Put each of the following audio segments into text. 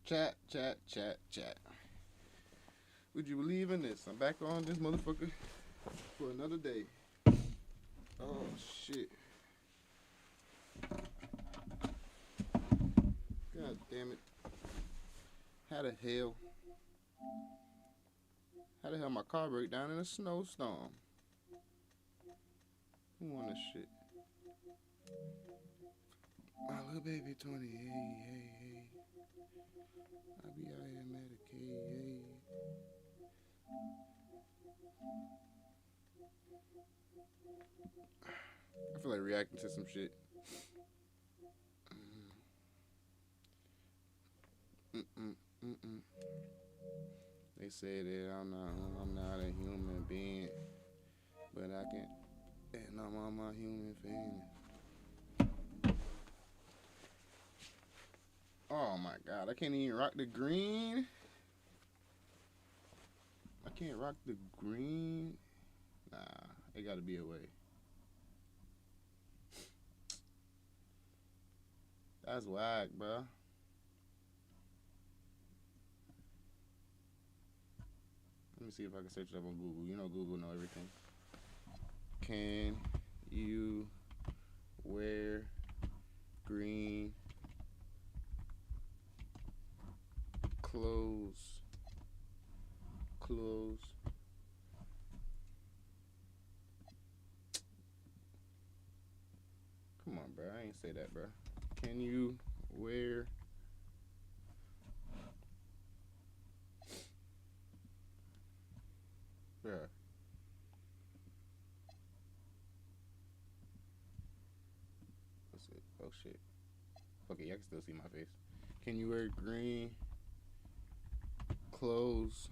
Chat, chat, chat, chat. Would you believe in this? I'm back on this motherfucker for another day. Oh, shit. God damn it. How the hell my car break down in a snowstorm? Who won this shit? My little baby 20, hey, hey, hey. I be out here Medicaid, hey. I feel like reacting to some shit. Mm-mm. They say that I'm not a human being, but I can, and I'm on my human feeling. Oh my god, I can't even rock the green. I can't rock the green. Nah, it gotta be a way. That's whack, bro. Let me see if I can search it up on Google. You know Google know everything. Can you wear green clothes? Come on, bro. I ain't say that, bro. Can you wear bruh. What's it? Oh shit. Okay, I can still see my face. Can you wear green clothes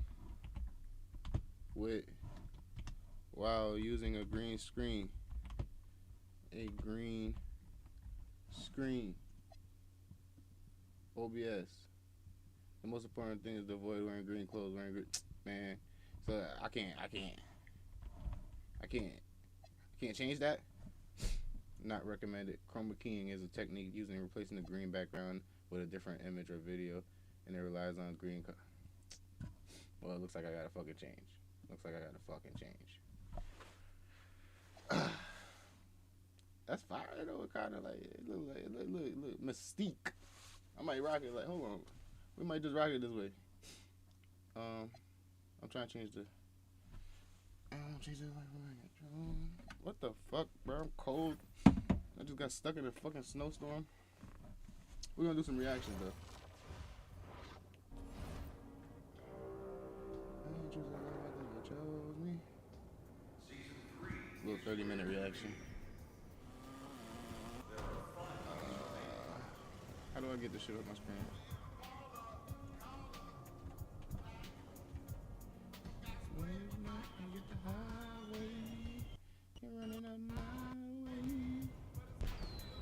with while using a green screen? A green screen. OBS. The most important thing is to avoid wearing green clothes. Man. So I can't change that. Not recommended. Chroma keying is a technique used in replacing the green background with a different image or video, and it relies on green. Well, it looks like I gotta fucking change. That's fire though. It kind of like it look mystique. I might rock it. Like, hold on, we might just rock it this way. I'm trying to change the. What the fuck, bro? I'm cold. I just got stuck in a fucking snowstorm. We're gonna do some reactions though. Little 30-minute reaction. How do I get this shit up my screen?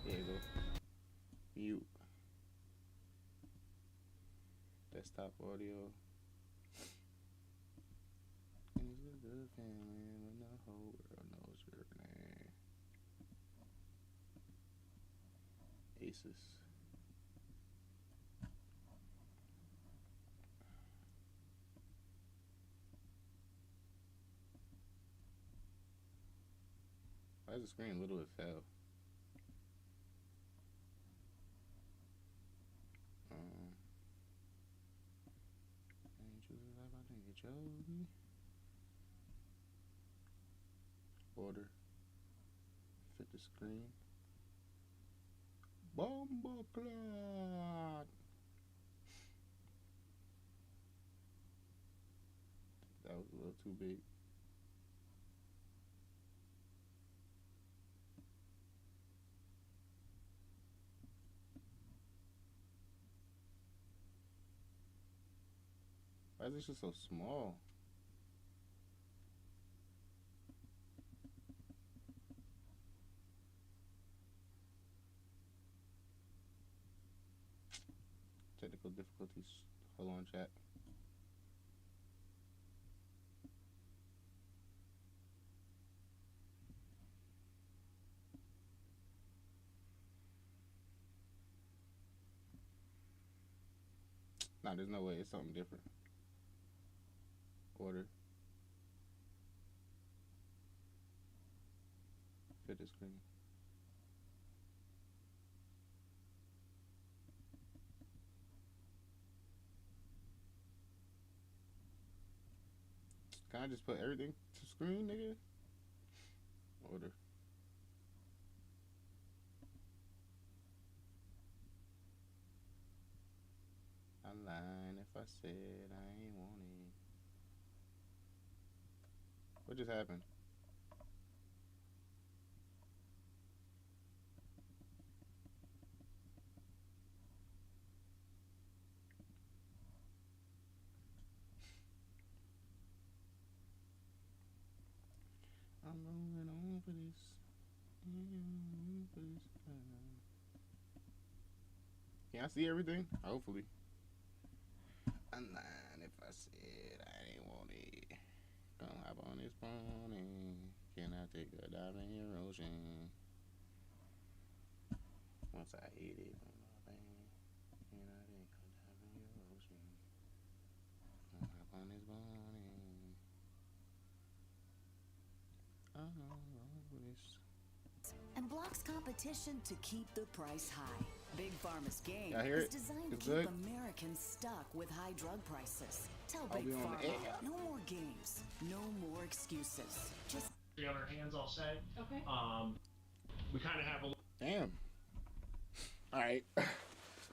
There you go. Mute. Desktop audio. And it's a good family when the whole world knows your name. Asus. Why is the screen little as hell? Order. Fit the screen. Bomba clock. That was a little too big. Why is this just so small? Technical difficulties. Hold on, chat. Nah, there's no way. It's something different. Order. Fit the screen. Can I just put everything to screen, nigga? Order. I'm lying if I said I ain't want it. What just happened? I'm going on for this. Can I see everything? Hopefully. I'm lying if I said I ain't want it. Gonna hop on this pony. Can I take a dive in your ocean? Once I hit it on my thing. Can I take a dive in your ocean? Gonna hop on this pony. And blocks competition to keep the price high. Big Pharma's game is designed it's to keep good. Americans stuck with high drug prices. Tell I'll Big be on Pharma, the air. no more games, no more excuses. Just on our hands, I'll say. Okay. We kind of have a. Damn. All right.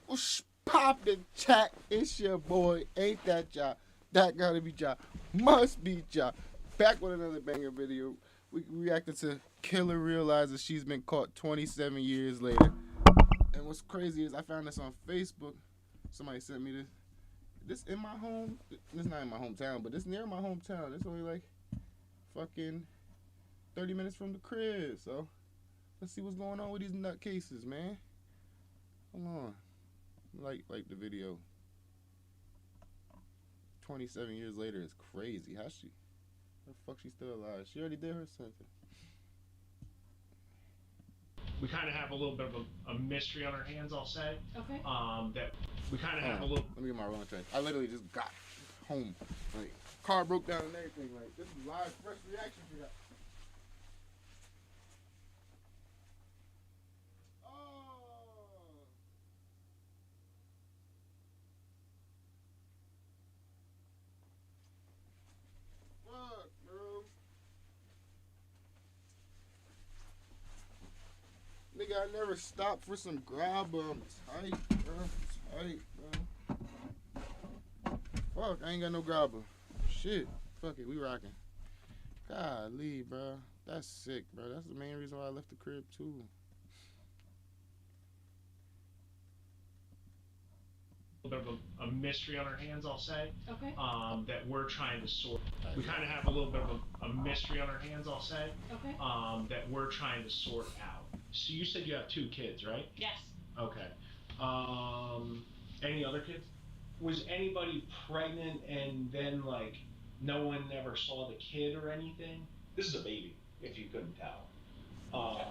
Whoosh, pop the chat. It's your boy. Ain't that Ja? That gotta be Ja. Must be Ja. Back with another banger video. We reacted to Killer realizes she's been caught 27 years later. And what's crazy is I found this on Facebook. Somebody sent me this. This in my home. This not in my hometown, but this near my hometown. It's only like fucking 30 minutes from the crib. So let's see what's going on with these nutcases, man. Hold on. Like the video. 27 years later is crazy. How the fuck she still alive? She already did her sentence. We kind of have a little bit of a mystery on our hands, I'll say. Okay. That we kind of have a little. Let me get my rolling train. I literally just got home. Like, car broke down and everything. Like, this is live, fresh reaction to that. Fuck, bro. Nigga, I never stopped for some grab. Tight, bro. Tight, bro. Fuck, I ain't got no grabber. Shit. Fuck it, we rocking. Golly, bro. That's sick, bro. That's the main reason why I left the crib, too. A bit of a mystery on our hands, I'll say. Okay. That we're trying to sort. We kind of have a little bit of a mystery on our hands, I'll say. Okay. That we're trying to sort out. So you said you have 2 kids, right? Yes. Okay. Any other kids? Was anybody pregnant and then like no one ever saw the kid or anything? This is a baby, if you couldn't tell. I'm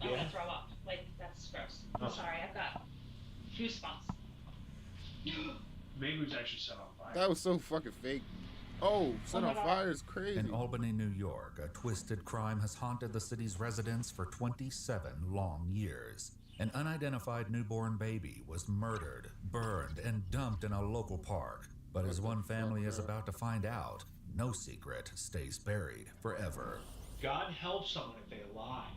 gonna throw up. Like, that's gross. I'm sorry, I've got goosebumps. Baby was actually set on fire. That was so fucking fake. Oh, set on fire is crazy. In Albany, New York, a twisted crime has haunted the city's residents for 27 long years. An unidentified newborn baby was murdered, burned, and dumped in a local park. But as one family is about to find out, no secret stays buried forever. God help someone if they lie.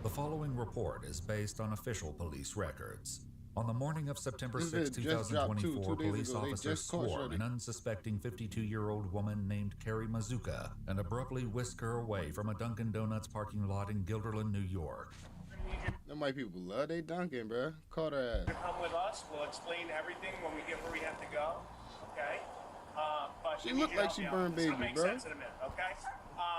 The following report is based on official police records. On the morning of September This 6, video just dropped 2024, two days police ago. They officers just caught swarmed Shorty. an unsuspecting 52-year-old woman named Carrie Mazuka and abruptly whisked her away from a Dunkin' Donuts parking lot in Guilderland, New York. Them white people love they Dunkin', bro. Caught her ass. Come with us. We'll explain everything when we get where we have to go. Okay. But She looked like she burned baby, It'll make bro. sense in a minute. Okay.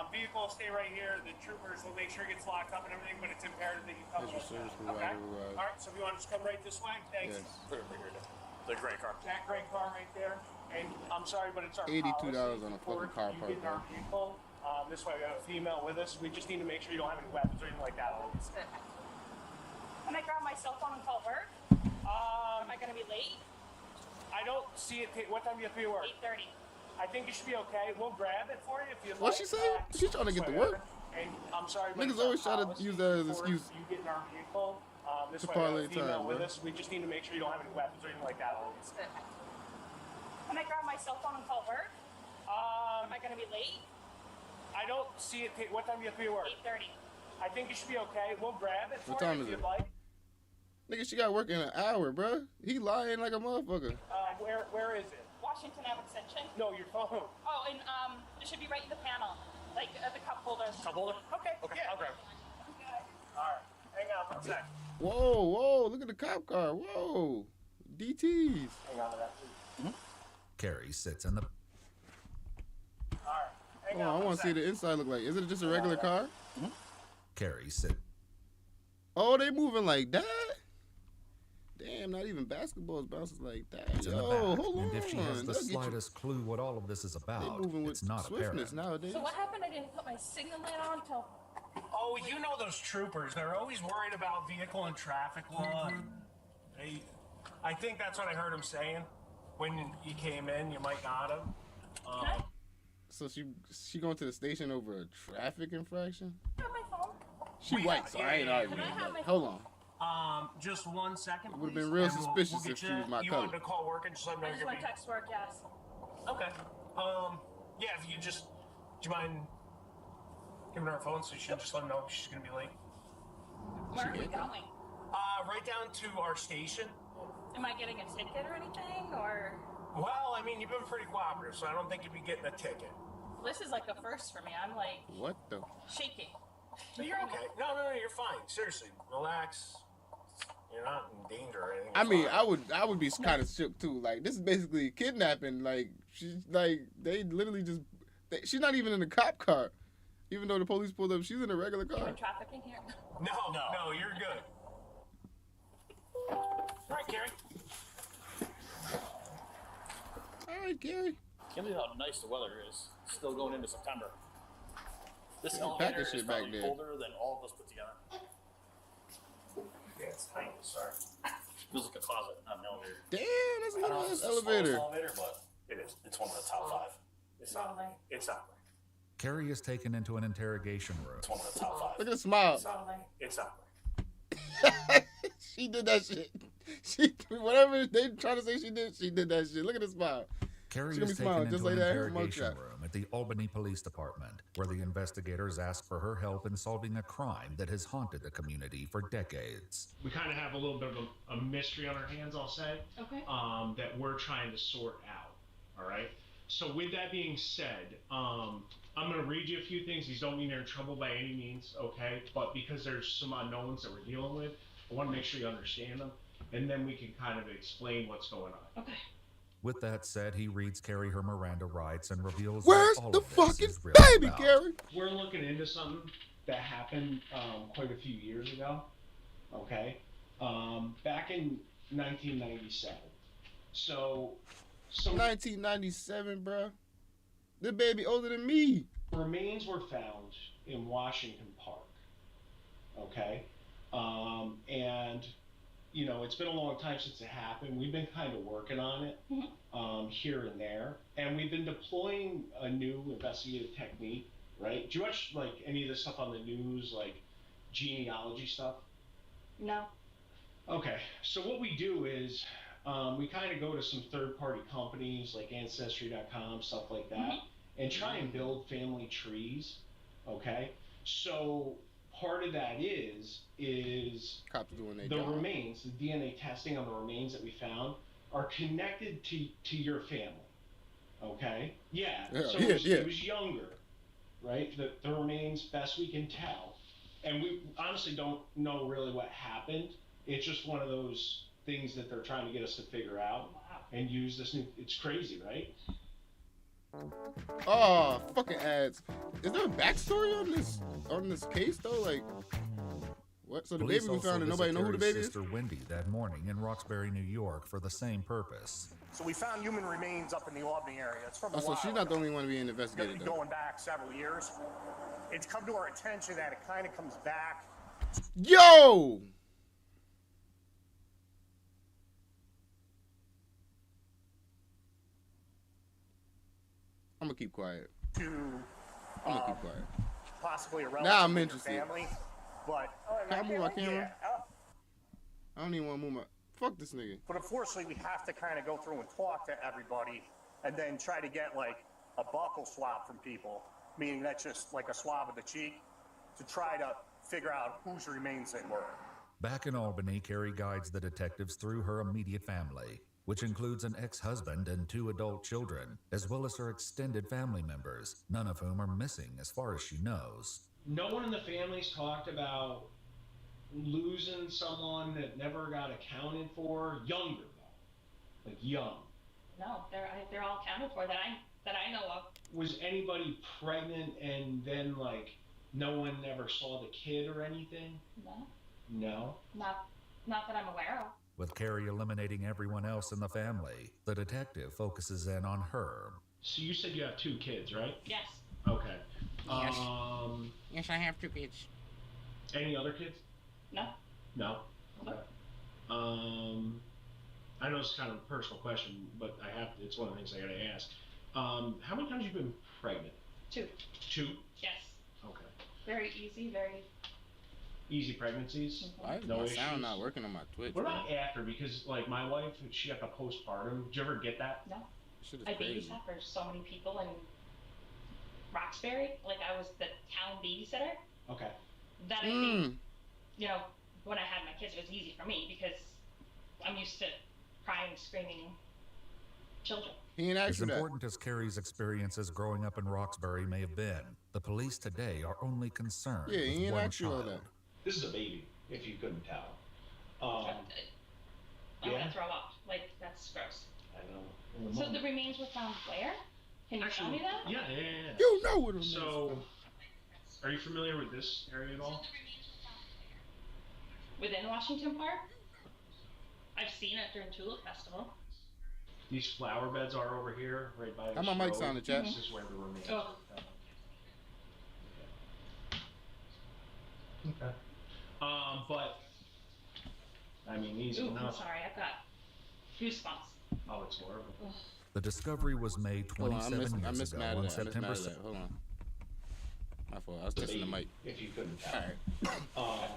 Vehicle will stay right here. The troopers will make sure it gets locked up and everything, but it's imperative that you come with us. Service Okay. provider All arrived. right. So if you want to just come right this way, thanks. Yes. Put it right here. The gray car. That gray car right there. And I'm sorry, but it's our $82 policy on a before fucking car you park, get in our bro. vehicle. This way we have a female with us. We just need to make sure you don't have any weapons or anything like that. Can I grab my cell phone and call work? Am I gonna be late? I don't see it. What time do you have to be at work? 8:30. I think you should be okay. We'll grab it for you if you'd What like. she say? She's trying to get to work. And I'm sorry, but Niggas always try to use that as an excuse. You get in our vehicle. This To way, parlay we have a female time, with bro. us. We just need to make sure you don't have any weapons or anything like that on you. Can I grab my cell phone and call work? Am I gonna be late? I don't see it. What time do you have to be at work? 8:30. I think you should be okay. We'll grab it for What time you is if it? you'd like. Nigga, she got work in an hour, bro. He lying like a motherfucker. Where is it? Washington Ave extension. No, your phone. Oh, and it should be right in the panel, like at the cup holder. Cup holder? Okay, yeah. I'll grab it. All right, hang on one sec. Whoa, whoa, look at the cop car. Whoa. DTs. Hang on to that, please. Carrie sits in the All right, hang Hold on, I one want to see sec. the inside look like. Is it just a regular car? Carrie sit. Oh, they moving like that? Damn, not even basketball is bouncing like that. In the Yo, back, hold on. and if she has the They'll get you- slightest clue what all of this is They about, moving with it's not swiftness apparent. nowadays. So what happened? I didn't put my signal light on till. Oh, you know those troopers. They're always worried about vehicle and traffic law. I think that's what I heard him saying. When you came in, you might got him. So she going to the station over a traffic infraction? I have my phone. She Yeah, white, so I ain't yeah. arguing. Can I have my- Hold on. Just 1 second, It would've please, been real and suspicious get if she you- was my You color. wanted to call work and just let them know I just you're want gonna text work. Yes. be... Okay. Yeah, if you just... Do you mind giving her a phone so you should just let them know she's gonna be late? Where are we going? Right down to our station. Am I getting a ticket or anything? Or Well, I mean, you've been pretty cooperative, so I don't think you'd be getting a ticket. this is like a first for me. I'm like What the? shaking. So you're okay. No, you're fine. Seriously, relax. You're not in danger or anything. I It's mean, fine. I would be kind of shook too. Like, this is basically kidnapping. Like, she's like, they literally just, she's not even in a cop car. Even though the police pulled up, she's in a regular car. Human trafficking here. No, you're good. All right, Carrie. All right, Gary. Can't believe how nice the weather is. Still going into September. This Yeah, elevator package is shit back probably there. colder than all of us put together. Yeah, it's tiny. Sorry. Feels like a closet, not an elevator. Damn, that's a I don't know little if ass it's the smallest elevator. elevator, but it is. It's one of the top 5. It's not. Probably. It's not. Carrie is taken into an interrogation room. It's one of the top 5. Look at the smile. Probably. It's not. She did that shit. She, whatever they trying to say she did that shit. Look at the smile. Carrie She gonna is be taken smiling into just an like that in her interrogation mugshot. room at the Albany Police Department, where the investigators ask for her help in solving a crime that has haunted the community for decades. We kind of have a little bit of a mystery on our hands, I'll say. Okay. That we're trying to sort out. All right. So with that being said, I'm going to read you a few things. These don't mean you're in trouble by any means, okay? But because there's some unknowns that we're dealing with, I want to make sure you understand them, and then we can kind of explain what's going on. Okay. With that said, he reads Carrie her Miranda rights and reveals Where's what all the of this fucking is really baby, about. Gary? We're looking into something that happened quite a few years ago, okay? Back in 1997. So, some 1997, bro. The baby older than me. remains were found in Washington Park, okay? And, you know, it's been a long time since it happened. We've been kind of working on it here and there. And we've been deploying a new investigative technique, right? Do you watch, like, any of this stuff on the news, like genealogy stuff? No. Okay, so what we do is we kind of go to some third-party companies like Ancestry.com, stuff like that, and try and build family trees, okay? So part of that is Cops doing their the job. remains, the DNA testing on the remains that we found are connected to your family, okay? Yeah, Yeah, so yeah, it was younger, right? The remains, best we can tell. And we honestly don't know really what happened. It's just one of those things that they're trying to get us to figure out and use this new, it's crazy, right? Oh, fucking ads. Is there a backstory on this case though? Like, what? So the Police baby we also found and visit nobody know who the Carrie's baby is? sister Wendy that morning in Roxbury, New York, for the same purpose. So we found human remains up in the Albany area. It's from a Oh, so while she's not the ago. only one being investigated though. Going back several years. It's come to our attention that it kind of comes back. Yo! I'm gonna keep quiet. to I'm gonna keep quiet. possibly a relative Now I'm in your interested. family. But Can I move my camera? yeah, I don't even want to move my. Fuck this nigga. but unfortunately, we have to kind of go through and talk to everybody, and then try to get like a buccal swab from people, meaning that's just like a swab of the cheek, to try to figure out whose remains they were. Back in Albany, Carrie guides the detectives through her immediate family, which includes an ex-husband and 2 adult children, as well as her extended family members, none of whom are missing as far as she knows. No one in the family's talked about losing someone that never got accounted for. Younger though, like young. No, they're all accounted for that I know of. Was anybody pregnant and then like no one ever saw the kid or anything? No, No. not that I'm aware of. With Carrie eliminating everyone else in the family, the detective focuses in on her. So you said you have 2 kids, right? Yes. Okay. Yes. Yes, I have 2 kids. Any other kids? No. No. No. Okay. I know it's kind of a personal question, but I have to, it's one of the things I gotta ask. How many times have you been pregnant? 2. 2? Yes. Okay. Very easy, very. Easy pregnancies? Why is No my issues? sound not working on my Twitch? What man? about after? Because like my wife, she got the postpartum. Did you ever get that? No. Shit is I crazy. babysat for so many people in Roxbury. Like I was the town babysitter. Okay. That I think, you know, when I had my kids, it was easy for me because I'm used to crying, screaming children. He ain't asked As for that. important as Carrie's experiences growing up in Roxbury may have been, the police today are only concerned Yeah, he with ain't one asked you all child. that. This is a baby, if you couldn't tell. I'm Yeah. gonna throw up. Like that's gross. I know. So the remains were found where? Can you tell me that? Yeah. You know what it is. So, are you familiar with this area at all? Within Washington Park? I've seen it during Tulip Festival. These flower beds are over here, right by How this my mic's road. on the chat? This is where the remains Oh. are found. Okay. But I mean, easy Ooh, I'm enough. sorry, I've got goosebumps. Oh, it's horrible. The discovery was made Hold on, 27 I years missed ago mad on at that. I missed September mad at that. Hold on. My fault. I was testing the mic. If you couldn't tell. Alright.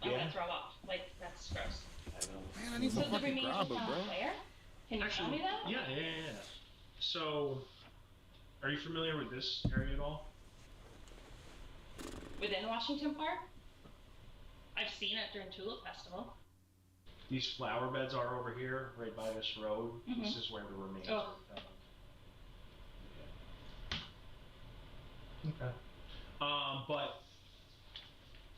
I'm Yeah. gonna throw up. Like that's gross. I know. Man, I need So some the fucking remains grabber, were found bro. where? Can you tell me that? Yeah. So, are you familiar with this area at all? Within Washington Park? I've seen it during Tulip Festival. These flower beds are over here, right by this road. This is where the remains Oh. are found. Okay. But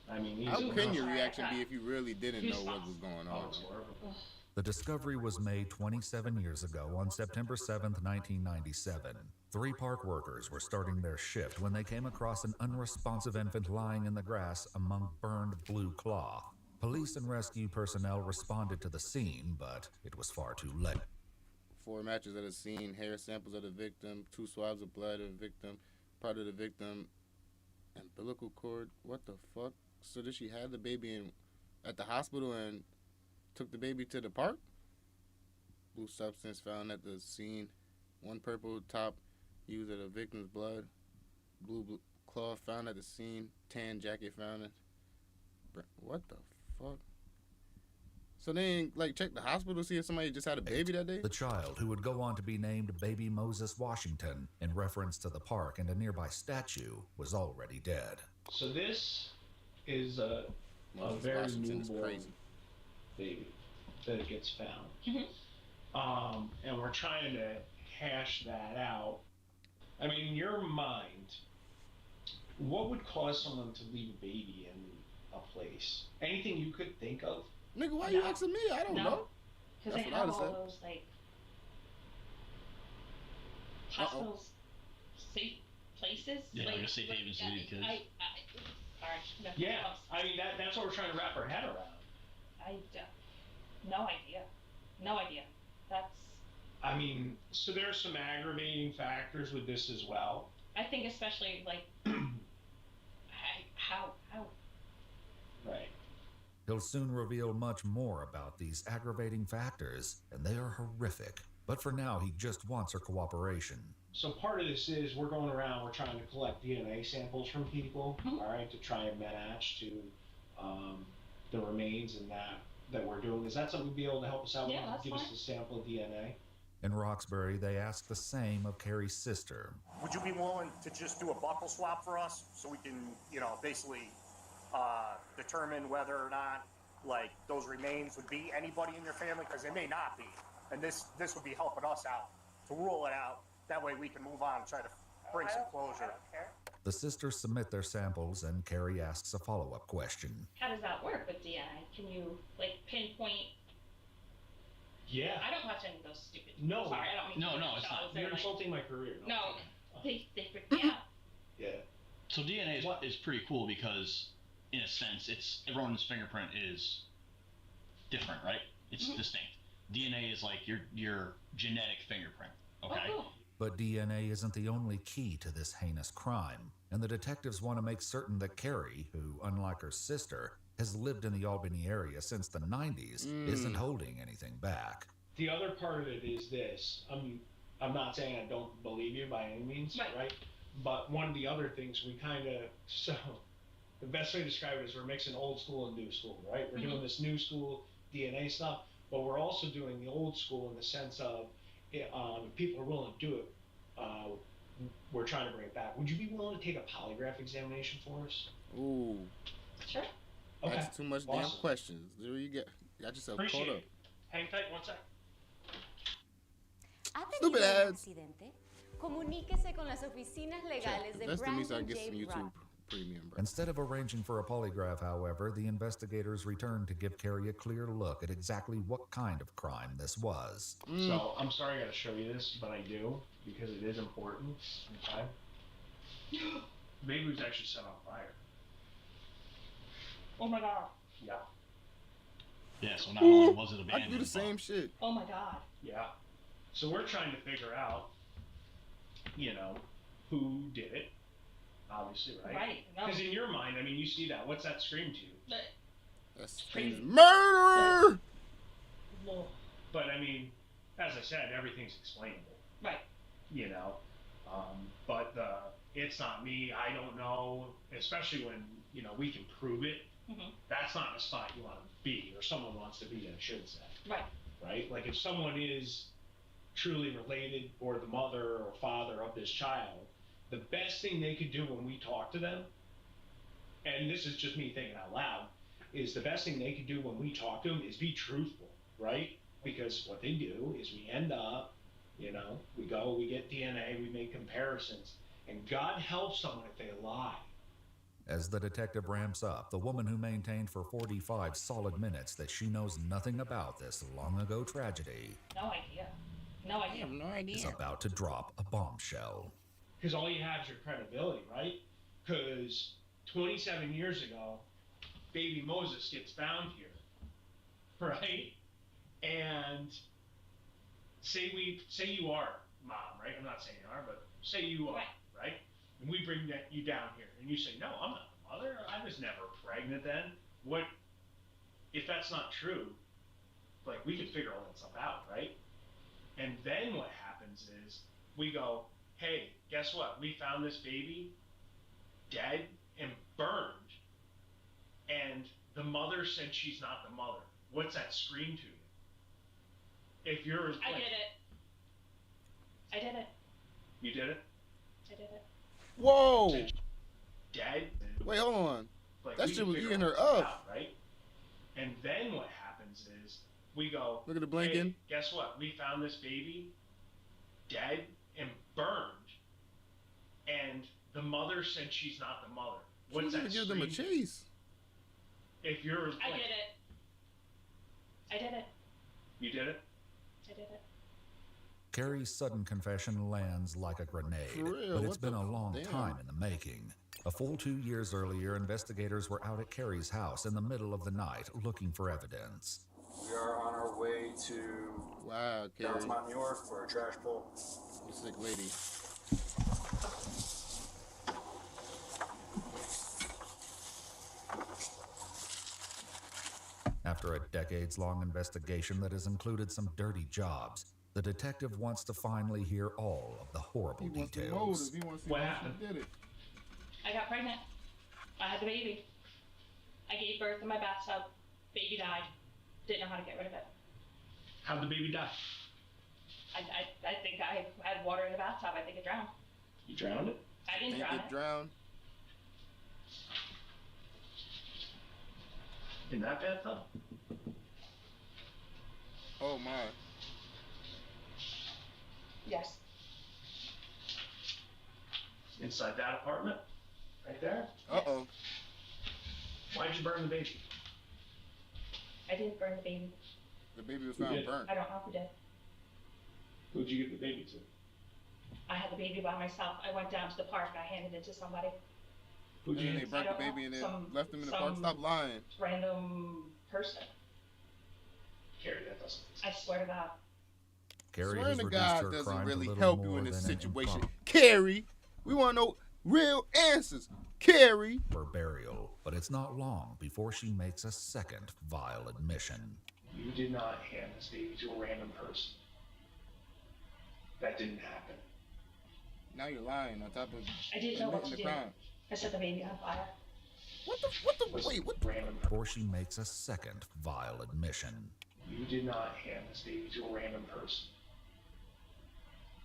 I mean, easy How enough. can your Sorry, reaction I be got if you really didn't know what was going Oh, on? it's horrible. The discovery was made 27 years ago on September 7th, 1997. 3 park workers were starting their shift when they came across an unresponsive infant lying in the grass among burned blue cloth. Police and rescue personnel responded to the scene, but it was far too late. 4 matches at the scene, hair samples of the victim, 2 swabs of blood of the victim, part of the victim, umbilical cord. What the fuck? So did she have the baby at the hospital and took the baby to the park? Blue substance found at the scene. 1 purple top used of the victim's blood. Blue cloth found at the scene. Tan jacket found it. What the fuck? So they ain't like check the hospital to see if somebody just had a baby that day? The child, who would go on to be named Baby Moses Washington in reference to the park and a nearby statue, was already dead. So this is a Moses very Washington is newborn crazy. baby that gets found. And we're trying to hash that out. I mean, in your mind, what would cause someone to leave a baby in a place? Anything you could think of? Nigga, why you asking me? I don't know. Because they That's what I have would've all said. those like hospitals, safe places. Yeah, like a safe like, haven for your kids. sorry. No, Yeah, I mean that's what we're trying to wrap our head around. No idea. No idea. That's. I mean, so there's some aggravating factors with this as well. I think especially like how. Right. He'll soon reveal much more about these aggravating factors, and they are horrific. But for now, he just wants her cooperation. So part of this is we're going around, we're trying to collect DNA samples from people, all right, to try and match to the remains and that we're doing. Is that something you'd be able to help us out with? Yeah, that's Give fine. us a sample of DNA. In Roxbury, they asked the same of Carrie's sister. Would you be willing to just do a buckle swap for us so we can, basically determine whether or not, like, those remains would be anybody in your family? Because they may not be. And this would be helping us out to rule it out. That way we can move on and try to bring some closure. The sisters submit their samples, and Carrie asks a follow-up question. How does that work with DNA? Can you like pinpoint? Yeah. I don't watch any of those stupid. No. Sorry, I don't mean. No, to it's shows. not. They're You're like, insulting my career. no, they freak me out. Yeah. So DNA is pretty cool because, in a sense, everyone's fingerprint is different, right? It's distinct. DNA is like your genetic fingerprint. Okay. Oh, cool. But DNA isn't the only key to this heinous crime, and the detectives want to make certain that Carrie, who, unlike her sister, has lived in the Albany area since the 90s, isn't holding anything back. The other part of it is this. I'm not saying I don't believe you by any means, right? But one of the other things we the best way to describe it is we're mixing old school and new school, right? We're doing this new school DNA stuff, but we're also doing the old school in the sense of if people are willing to do it, we're trying to bring it back. Would you be willing to take a polygraph examination for us? Ooh, Sure. Okay. that's too much damn questions. There you got yourself Appreciate caught it. up. Hang tight one sec. ¿Ha Stupid tenido un ads. accidente? Comuníquese con las oficinas legales de That's the music I Brandon get J. from YouTube Rock. Premium, bro. Instead of arranging for a polygraph, however, the investigators returned to give Carrie a clear look at exactly what kind of crime this was. So I'm sorry I gotta show you this, but I do because it is important. Okay. The baby was actually set on fire. Oh my god. Yeah. Yeah. So not only was it I abandoned, can do the same shit. Oh my god. Yeah. So we're trying to figure out, who did it. Obviously, right? Right. No. Because in your mind, I mean, you see that. What's that scream to you? But, That's Crazy. murder. well, But I mean, as I said, everything's explainable. right. But it's not me. I don't know. Especially when we can prove it. That's not the spot you want to be, or someone wants to be. I should say. Right. Right? Like if someone is truly related, or the mother or father of this child, the best thing they could do when we talk to them, and this is just me thinking out loud, is the best thing they could do when we talk to them is be truthful, right? Because what they do is we end up, we go, we get DNA, we make comparisons, and God helps someone if they lie. As the detective ramps up, the woman who maintained for 45 solid minutes that she knows nothing about this long-ago tragedy No idea. No I idea. have no idea. is about to drop a bombshell. Because all you have is your credibility, right? Because 27 years ago, baby Moses gets found here, right? And say you are mom, right? I'm not saying you are, but say you are, right? And we bring you down here, and you say, no, I'm not the mother. I was never pregnant then. What if that's not true? Like, we could figure all that stuff out, right? And then what happens is we go, hey, guess what? We found this baby dead and burned. And the mother said she's not the mother. What's that scream to you? If you're I did it. I did it. You did it? I did it. Whoa. Dead? Wait, hold on. Like, That we shit can was figure eating all her that stuff up. out, right? And then what happens is we go, Look at the blinking. hey, guess what? We found this baby dead and burned. And the mother said she's not the mother. What's She that was gonna give them a scream? chase. If you're I did it. I did it. You did it? I did it. Carrie's sudden confession lands like a grenade, For real, but it's what been the a long damn? time in the making. A full 2 years earlier, investigators were out at Carrie's house in the middle of the night looking for evidence. We are on our way to Wow, Carrie. Altamont, New York for a trash pull. You sick lady. After a decades-long investigation that has included some dirty jobs, the detective wants to finally hear all of the horrible He wants the details. motive. He wants to see What how happened? she did it. I got pregnant. I had the baby. I gave birth in my bathtub. Baby died. Didn't know how to get rid of it. How'd the baby die? I think I had water in the bathtub. I think it drowned. You drowned it? I didn't Think drown it it. drowned. In that bathtub? Oh my. Yes. Inside that apartment? Right there? Uh-oh. Why'd you burn the baby? I didn't burn the baby. The baby was Who found did? burnt. I don't know who did. Who'd you give the baby to? I had the baby by myself. I went down to the park. I handed it to somebody. Who'd And you then they hand it burnt I the don't baby know. and then Some- left him in the park. some- Stop lying. Random person. to? Carrie, that doesn't. I swear to God. Carrie Swearing has to reduced God her doesn't crime to really little help you more in this than an situation. impromptu Carrie, we want to know real answers. Carrie. for burial, but it's not long before she makes a second vile admission. You did not hand this baby to a random person. That didn't happen. Now you're lying on top of I didn't know what admitting to the do. crime. I set the baby on fire. Wait, what? Random. Before she makes a second vile admission. You did not hand this baby to a random person.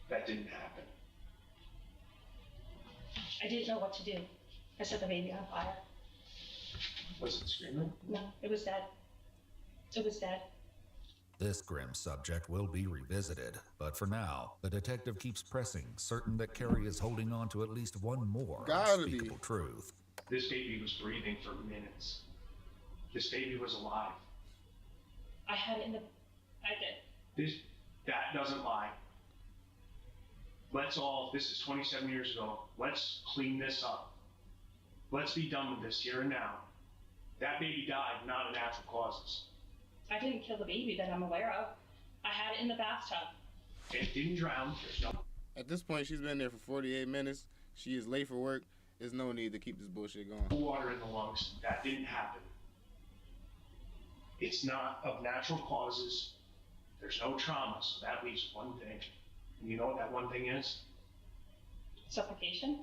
That didn't happen. I didn't know what to do. I set the baby on fire. Was it screaming? No, it was dead. It was dead. This grim subject will be revisited, but for now, the detective keeps pressing, certain that Carrie is holding on to at least one more Gotta be. unspeakable truth. This baby was breathing for minutes. This baby was alive. I had it in the. I did. That doesn't lie. This is 27 years ago. Let's clean this up. Let's be done with this here and now. That baby died, not of natural causes. I didn't kill the baby that I'm aware of. I had it in the bathtub. It didn't drown. There's no. At this point, she's been there for 48 minutes. She is late for work. There's no need to keep this bullshit going. Water in the lungs. That didn't happen. It's not of natural causes. There's no trauma, so that leaves one thing. And you know what that one thing is? Suffocation?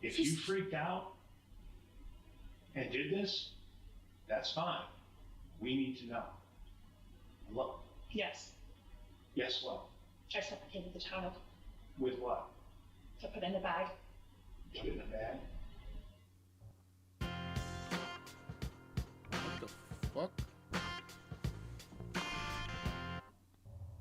If you freaked out and did this, that's fine. We need to know. Look. Yes. Yes, what? I suffocated the child. With what? I put it in the bag. Put it in a bag. What the fuck?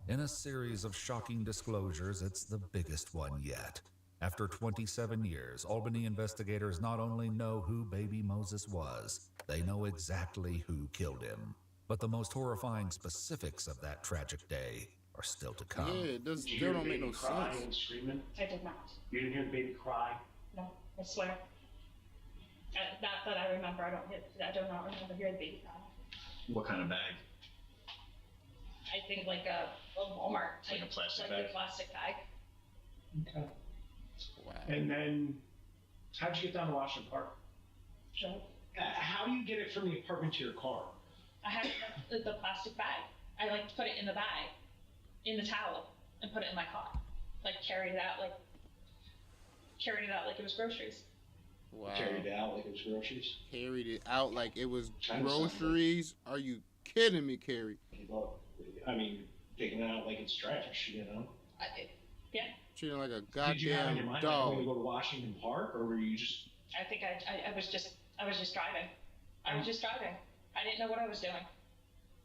In a series of shocking disclosures, it's the biggest one yet. After 27 years, Albany investigators not only know who baby Moses was, they know exactly who killed him. But the most horrifying specifics of that tragic day are still to come. Yeah, it does, Did you still hear don't the make baby no crying sense. and screaming? I did not. You didn't hear the baby cry? No, I swear. Not that I remember. I do not remember hearing the baby cry. What kind of bag? I think like a Walmart type. Like a plastic like bag? a plastic bag. Okay. Wow. And then, how'd you get down to Washington Park? Sure. How do you get it from the apartment to your car? I had the plastic bag. I like put it in the bag, in the towel, and put it in my car. Like carried it out like it was groceries. Wow. Carried it out like it was groceries? Carried it out like it was Kinda sounds groceries. Are you kidding me, Carrie? Well, I mean, taking it out like it's trash, you know? Yeah. Treating it like a Did you have in your goddamn mind like, I'm gonna dog. go to Washington Park, or were you just... I think I was just driving. I was just driving. I didn't know what I was doing.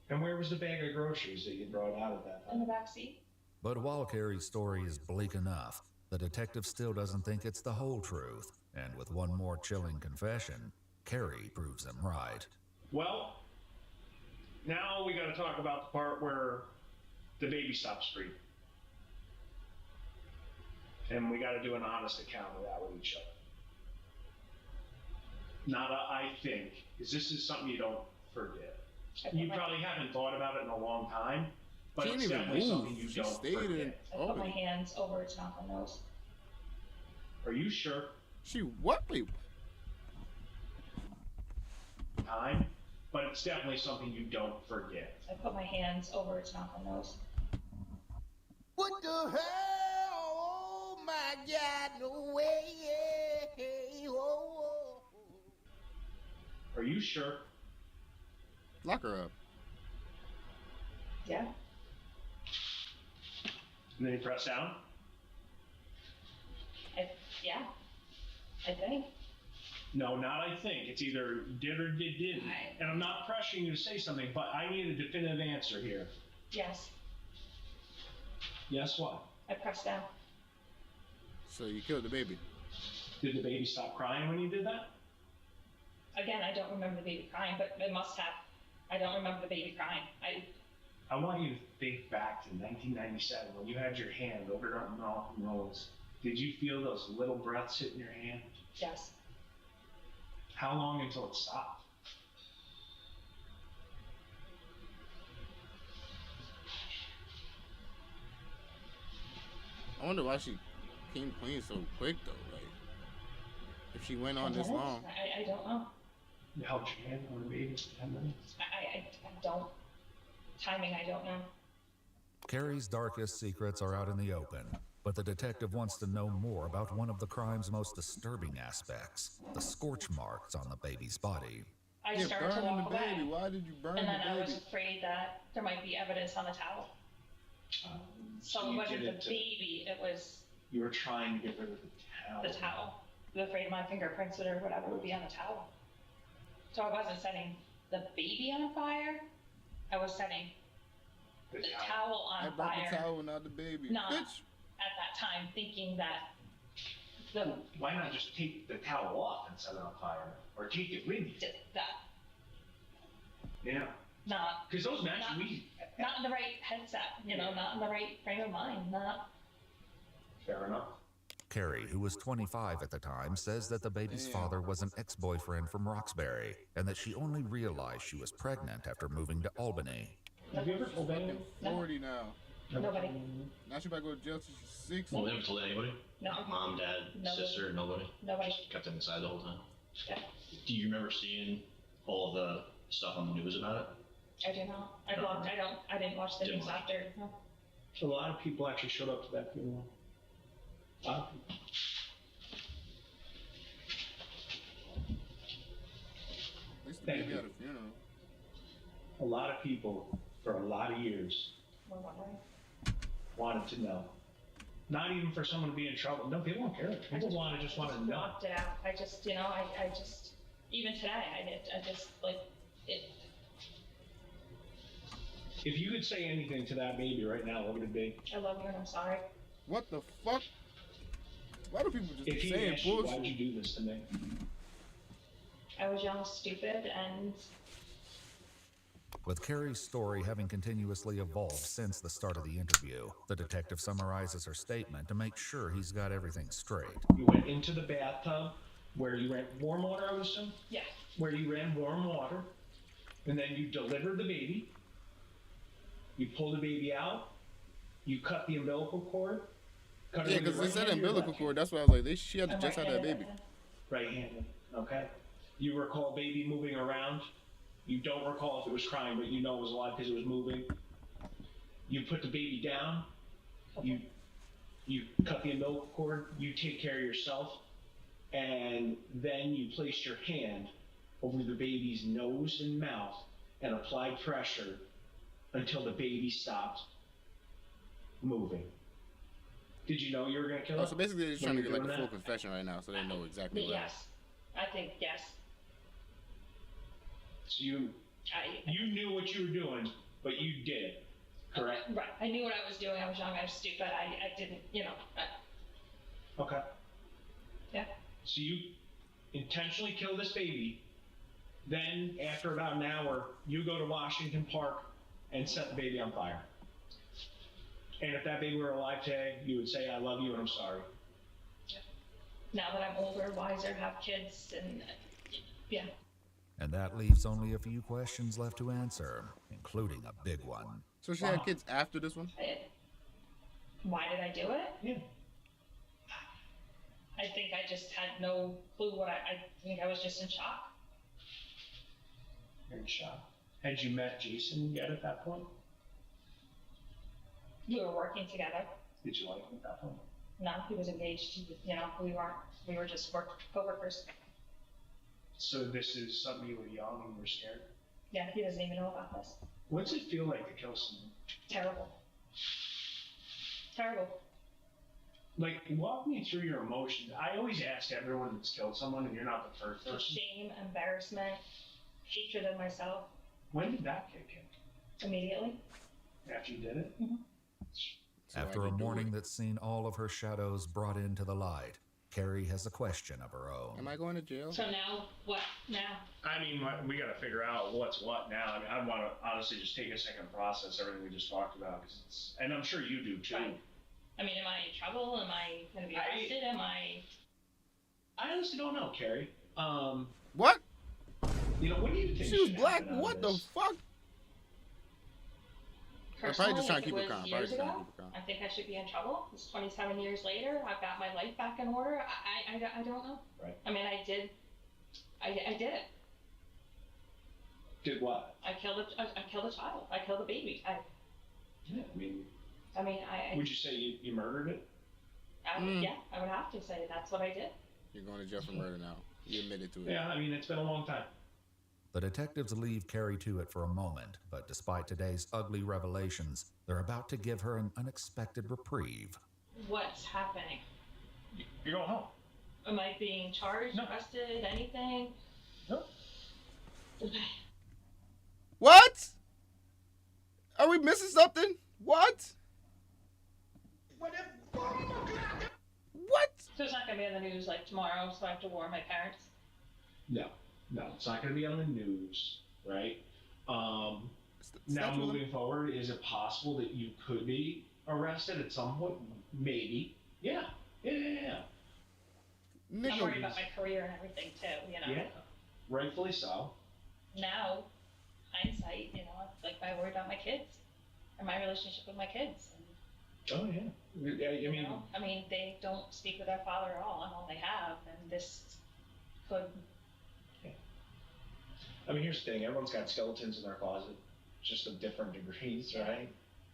And where was the bag of groceries that you brought out at that In the time? back seat. But while Carrie's story is bleak enough, the detective still doesn't think it's the whole truth. And with one more chilling confession, Carrie proves him right. Well, now we gotta talk about the part where the baby stops breathing. And we gotta do an honest account of that with each other. Not a I think, because this is something you don't forget. You probably haven't thought about it in a long time, but She it's didn't even definitely something move. you She don't stayed in forget. I put my Albany. hands over its mouth and nose. Are you sure? She what? Wait. Time, but it's definitely something you don't forget. I put my hands over its mouth and nose. What the hell? Oh my God, no way. Oh. Are you sure? Lock her up. Yeah. And then you press down? Yeah. I think. No, not I think. It's either did or didn't. And I'm not pressuring you to say something, but I need a definitive answer here. Yes. Yes, what? I pressed down. So you killed the baby. Did the baby stop crying when you did that? Again, I don't remember the baby crying, but it must have. I don't remember the baby crying. I want you to think back to 1997 when you had your hand over her mouth and nose. Did you feel those little breaths hitting your hand? Yes. How long until it stopped? I wonder why she came clean so quick though. Like, if she went on this long. I don't know. You held your hand on the baby for 10 minutes? I don't. Timing, I don't know. Carrie's darkest secrets are out in the open, but the detective wants to know more about one of the crime's most disturbing aspects, the scorch marks on the baby's body. I started to walk away. Baby. Why did you burn and then the baby? I was afraid that there might be evidence on the towel. So it wasn't the baby, it was You were trying to get rid of the towel. the towel. I was afraid my fingerprints or whatever would be on the towel. So I wasn't setting the baby on fire. I was setting the towel on I brought fire. the towel, not the baby. Not Bitch. at that time thinking that the Why not just take the towel off and set it on fire? Or take it with you? that Yeah. not Because those match not, we. not in the right headset, not in the right frame of mind, not. Fair enough. Carrie, who was 25 at the time, says that the baby's father was an ex-boyfriend from Roxbury and that she only realized she was pregnant after moving to Albany. Have you ever told anyone? 40 now. Nobody. Now she about to go to jail till she's 6. Well, they never told anybody? No. Mom, dad, Nobody. sister, nobody? Nobody. Just kept it inside the whole time? Yeah. Do you remember seeing all the stuff on the news about it? I do not. I didn't watch the Didn't news watch. after. No. So a lot of people actually showed up to that funeral. A lot of people. At least the Thank baby you. at a funeral. A lot of people, for a lot of years, We're wondering. wanted to know. Not even for someone to be in trouble. No, people don't care. People just want to know. Blocked it out. I just, I just, even today, I just, like, it. If you could say anything to that baby right now, what would it be? I love you and I'm sorry. What the fuck? Why do people just If be he saying asked you, bullshit? why'd you do this to me? I was young, stupid, and With Carrie's story having continuously evolved since the start of the interview, the detective summarizes her statement to make sure he's got everything straight. You went into the bathtub where you ran warm water, I would assume? yeah. Where you ran warm water, and then you delivered the baby. You pulled the baby out. You cut the umbilical cord. Cut it Yeah, with your because they right said hand or your umbilical left cord. That's why I was like, she had to I'm just have that right-handed. baby. Right-handed, okay? You recall baby moving around. You don't recall if it was crying, but you know it was alive because it was moving. You put the baby down. You cut the umbilical cord. You take care of yourself. And then you placed your hand over the baby's nose and mouth and applied pressure until the baby stopped moving. Did you know you were going to kill Oh, it? so basically they're just when trying to you get were like a doing full that? confession right now, so they know exactly what. Yes. I think yes. So you knew what you were doing, but you did it, correct? Right. I knew what I was doing. I was young. I was stupid. I didn't, Okay. yeah. So you intentionally kill this baby, then after about an hour, you go to Washington Park and set the baby on fire. And if that baby were alive today, you would say, I love you and I'm sorry. Now that I'm older, wiser, have kids, and yeah. And that leaves only a few questions left to answer, including a big one. So she had kids after this one? Why did I do it? Yeah. I think I just had no clue what I think I was just in shock. You're in shock. Had you met Jason yet at that point? We were working together. Did you like him at that point? No, he was engaged. We were just co-workers. So this is something you were young and you were scared? Yeah, he doesn't even know about this. What's it feel like to kill someone? Terrible. Terrible. Like, walk me through your emotions. I always ask everyone that's killed someone, and you're not the first person. Shame, embarrassment, hatred of myself. When did that kick in? Immediately. After you did it? Mm-hmm. After a morning that's seen all of her shadows brought into the light, Carrie has a question of her own. Am I going to jail? So now, what now? I mean, we got to figure out what's what now. I mean, I want to honestly just take a second and process everything we just talked about, and I'm sure you do too. Right. I mean, am I in trouble? Am I going to be arrested? I honestly don't know, Carrie. What? You know, what do you think? She was black. What the fuck? I'm probably just trying to keep it calm. I think I should be in trouble. It's 27 years later. I've got my life back in order. I don't know. Right. I mean, I did it. Did what? I killed a child. I killed a baby. Yeah, I mean, would you say you murdered it? Yeah, I would have to say that's what I did. You're going to jail for murder now. You admitted to it. Yeah, I mean, it's been a long time. The detectives leave Carrie to it for a moment, but despite today's ugly revelations, they're about to give her an unexpected reprieve. What's happening? You're going home. Am I being charged, arrested, anything? No. Okay. What? Are we missing something? What? What? So it's not going to be on the news like tomorrow, so I have to warn my parents? No, it's not going to be on the news, right? Now, moving forward, is it possible that you could be arrested at some point? Maybe. Yeah. I'm worried about my career and everything too, you know? Yeah, rightfully so. Now, hindsight, you know, like I worry about my kids and my relationship with my kids. Oh, yeah. I mean, they don't speak with their father at all. I'm all they have, and this could... I mean, here's the thing. Everyone's got skeletons in their closet, just of different degrees, right?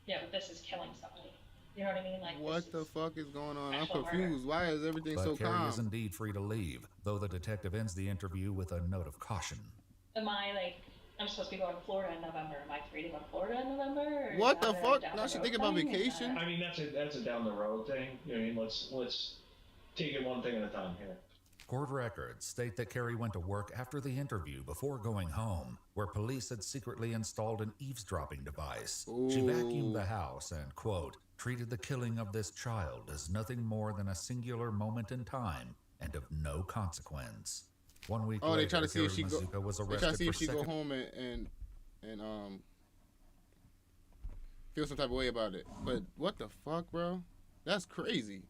Yeah, but this is killing somebody. You know what I mean? Like, what the fuck is going on? I'm actual confused. murder. Why is everything But so Carrie calm? is indeed free to leave, though the detective ends the interview with a note of caution. Am I, like, I'm supposed to be going to Florida in November. Am I free to go to Florida in November? Or What is the that a fuck? down Now the she road thinking about thing? vacation? I mean, that's a down the road thing. I mean, let's take it one thing at a time here. Court records state that Carrie went to work after the interview before going home, where police had secretly installed an eavesdropping device. She vacuumed the house and, quote, treated the killing of this child as nothing more than a singular moment in time and of no consequence. 1 week later, They try to see Carrie if she go. Mazuka was They arrested try to see for if she go second. home and feel some type of way about it. But what the fuck, bro? That's crazy.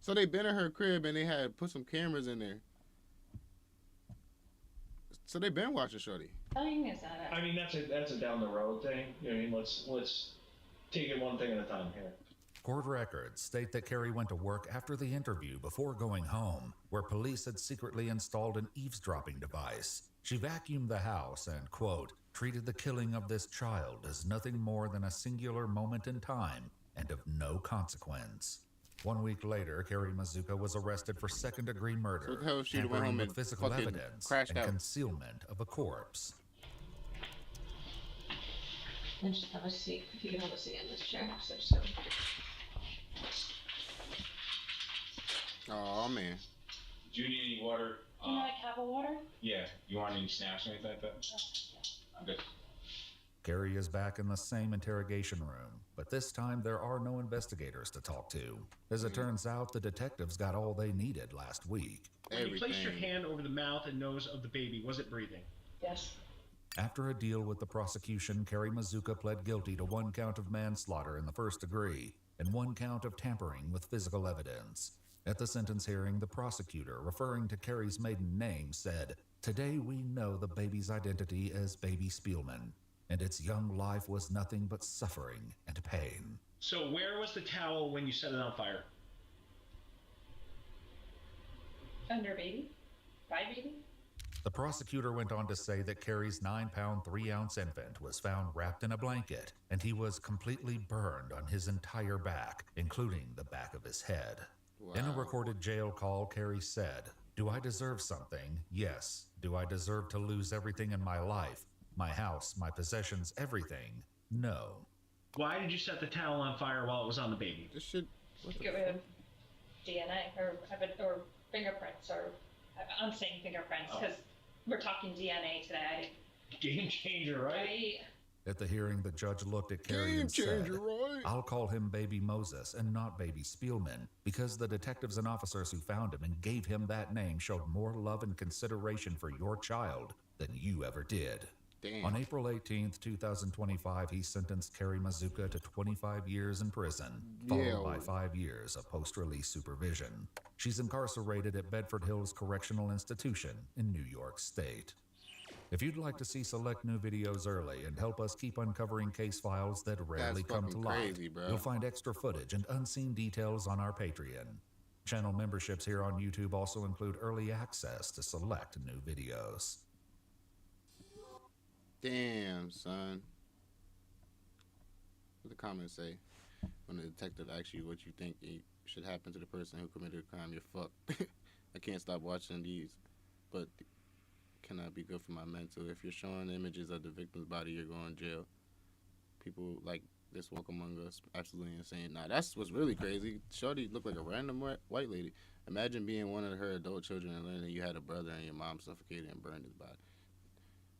So they been in her crib and they had put some cameras in there. So they been watching Shorty. Thing is that I mean, that's a down the road thing. I mean, let's take it one thing at a time here. Court records state that Carrie went to work after the interview before going home, where police had secretly installed an eavesdropping device. She vacuumed the house and, quote, treated the killing of this child as nothing more than a singular moment in time and of no consequence. 1 week later, Carrie Mazuka was arrested for second-degree murder, So what the hell if she'd went tampering home with and physical fucking evidence, crashed and out? concealment of a corpse. And just have a seat. If you can have a seat in this chair. So. Oh man. Do you need any water? Do you like have a water? Yeah. You want any snacks or anything like that? I'm good. Carrie is back in the same interrogation room, but this time there are no investigators to talk to. As it turns out, the detectives got all they needed last week. When you placed your hand over the mouth and nose of the baby, was it breathing? Yes. After a deal with the prosecution, Carrie Mazuka pled guilty to 1 count of manslaughter in the first degree and 1 count of tampering with physical evidence. At the sentence hearing, the prosecutor, referring to Carrie's maiden name, said, "Today we know the baby's identity as Baby Spielman, and its young life was nothing but suffering and pain." So where was the towel when you set it on fire? Under baby? By baby? The prosecutor went on to say that Carrie's 9-pound, 3-ounce infant was found wrapped in a blanket, and he was completely burned on his entire back, including the back of his head. Wow. In a recorded jail call, Carrie said, "Do I deserve something? Yes. Do I deserve to lose everything in my life? My house, my possessions, everything? No." Why did you set the towel on fire while it was on the baby? This shit. To get rid of DNA or fingerprints, or I'm saying fingerprints because we're talking DNA today. Game changer, right? At the hearing, the judge looked at Carrie and said, right? "I'll call him Baby Moses and not Baby Spielman, because the detectives and officers who found him and gave him that name showed more love and consideration for your child than you ever did." Damn. On April 18th, 2025, he sentenced Carrie Mazuka to 25 years in prison, followed by 5 years of post-release supervision. She's incarcerated at Bedford Hills Correctional Institution in New York State. If you'd like to see select new videos early and help us keep uncovering case files that rarely come to light, you'll find extra footage and unseen details on our Patreon. Channel memberships here on YouTube also include early access to select new videos. Damn, son. What the comments say? When the detective asks you what you think should happen to the person who committed a crime, you're fucked. I can't stop watching these, but cannot be good for my mental. If you're showing images of the victim's body, you're going to jail. People like this walk among us, absolutely insane. Nah, that's what's really crazy. Shorty looked like a random white lady. Imagine being one of her adult children and learning you had a brother and your mom suffocated and burned his body.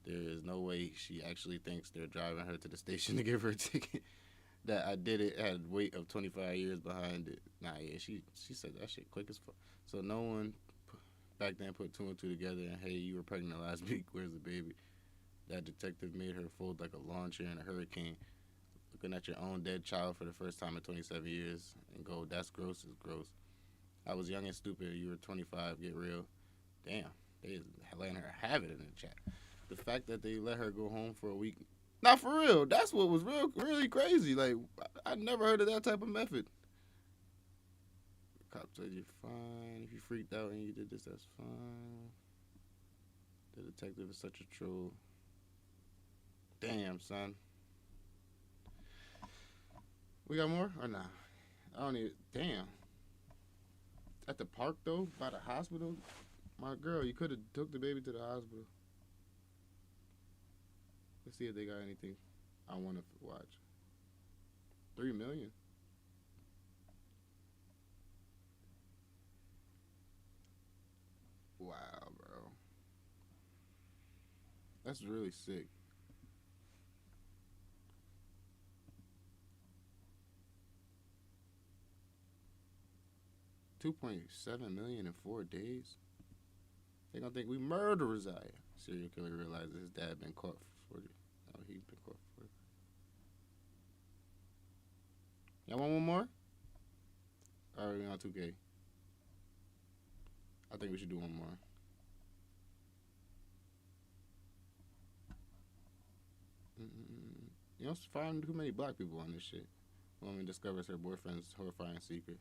There is no way she actually thinks they're driving her to the station to give her a ticket. That I did it had weight of 25 years behind it. Nah, yeah, she said that shit quick as fuck. So no one back then put 2 and 2 together and, hey, you were pregnant last week, where's the baby? That detective made her fold like a lawn chair in a hurricane. Looking at your own dead child for the first time in 27 years and go, that's gross, is gross. I was young and stupid, you were 25, get real. Damn, they is letting her have it in the chat. The fact that they let her go home for a week, not for real, that's what was really crazy. Like, I never heard of that type of method. The cop said you're fine. If you freaked out and you did this, that's fine. The detective is such a troll. Damn, son. We got more or nah? I don't even. Damn. At the park though, by the hospital. My girl, you could have took the baby to the hospital. Let's see if they got anything I want to watch. 3 million. Wow, bro. That's really sick. $2.7 million in 4 days. They gonna think we murderers out here. Serial killer realizes his dad been caught for 40. Oh, he's been caught for 40. Y'all want one more? Or are we on 2K? I think we should do one more. You don't find too many black people on this shit. Woman discovers her boyfriend's horrifying secret.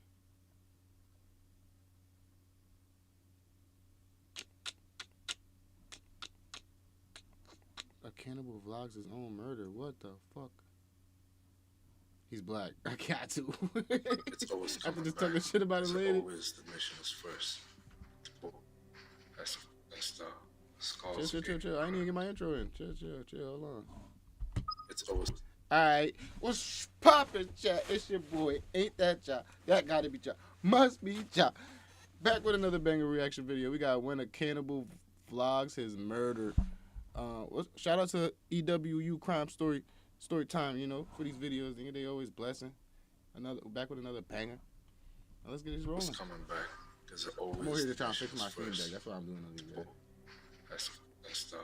A cannibal vlogs his own murder. What the fuck? He's black. I got to. It's always after just talking shit about it later. Always the mission is first. That's Chill. I ain't even get my intro in. Chill. Hold on. It's always. Alright. What's poppin', chat? It's your boy. Ain't that Ja? That gotta be Ja. Must be Ja. Back with another banger reaction video. We got when a cannibal vlogs his murder. Shout out to EWU Crime Story Time, you know, for these videos. They always blessing. Back with another banger. Now let's get this rolling. Coming back. There's always. I'm over here to try and fix my Steam Deck. That's what I'm doing on these videos. That's the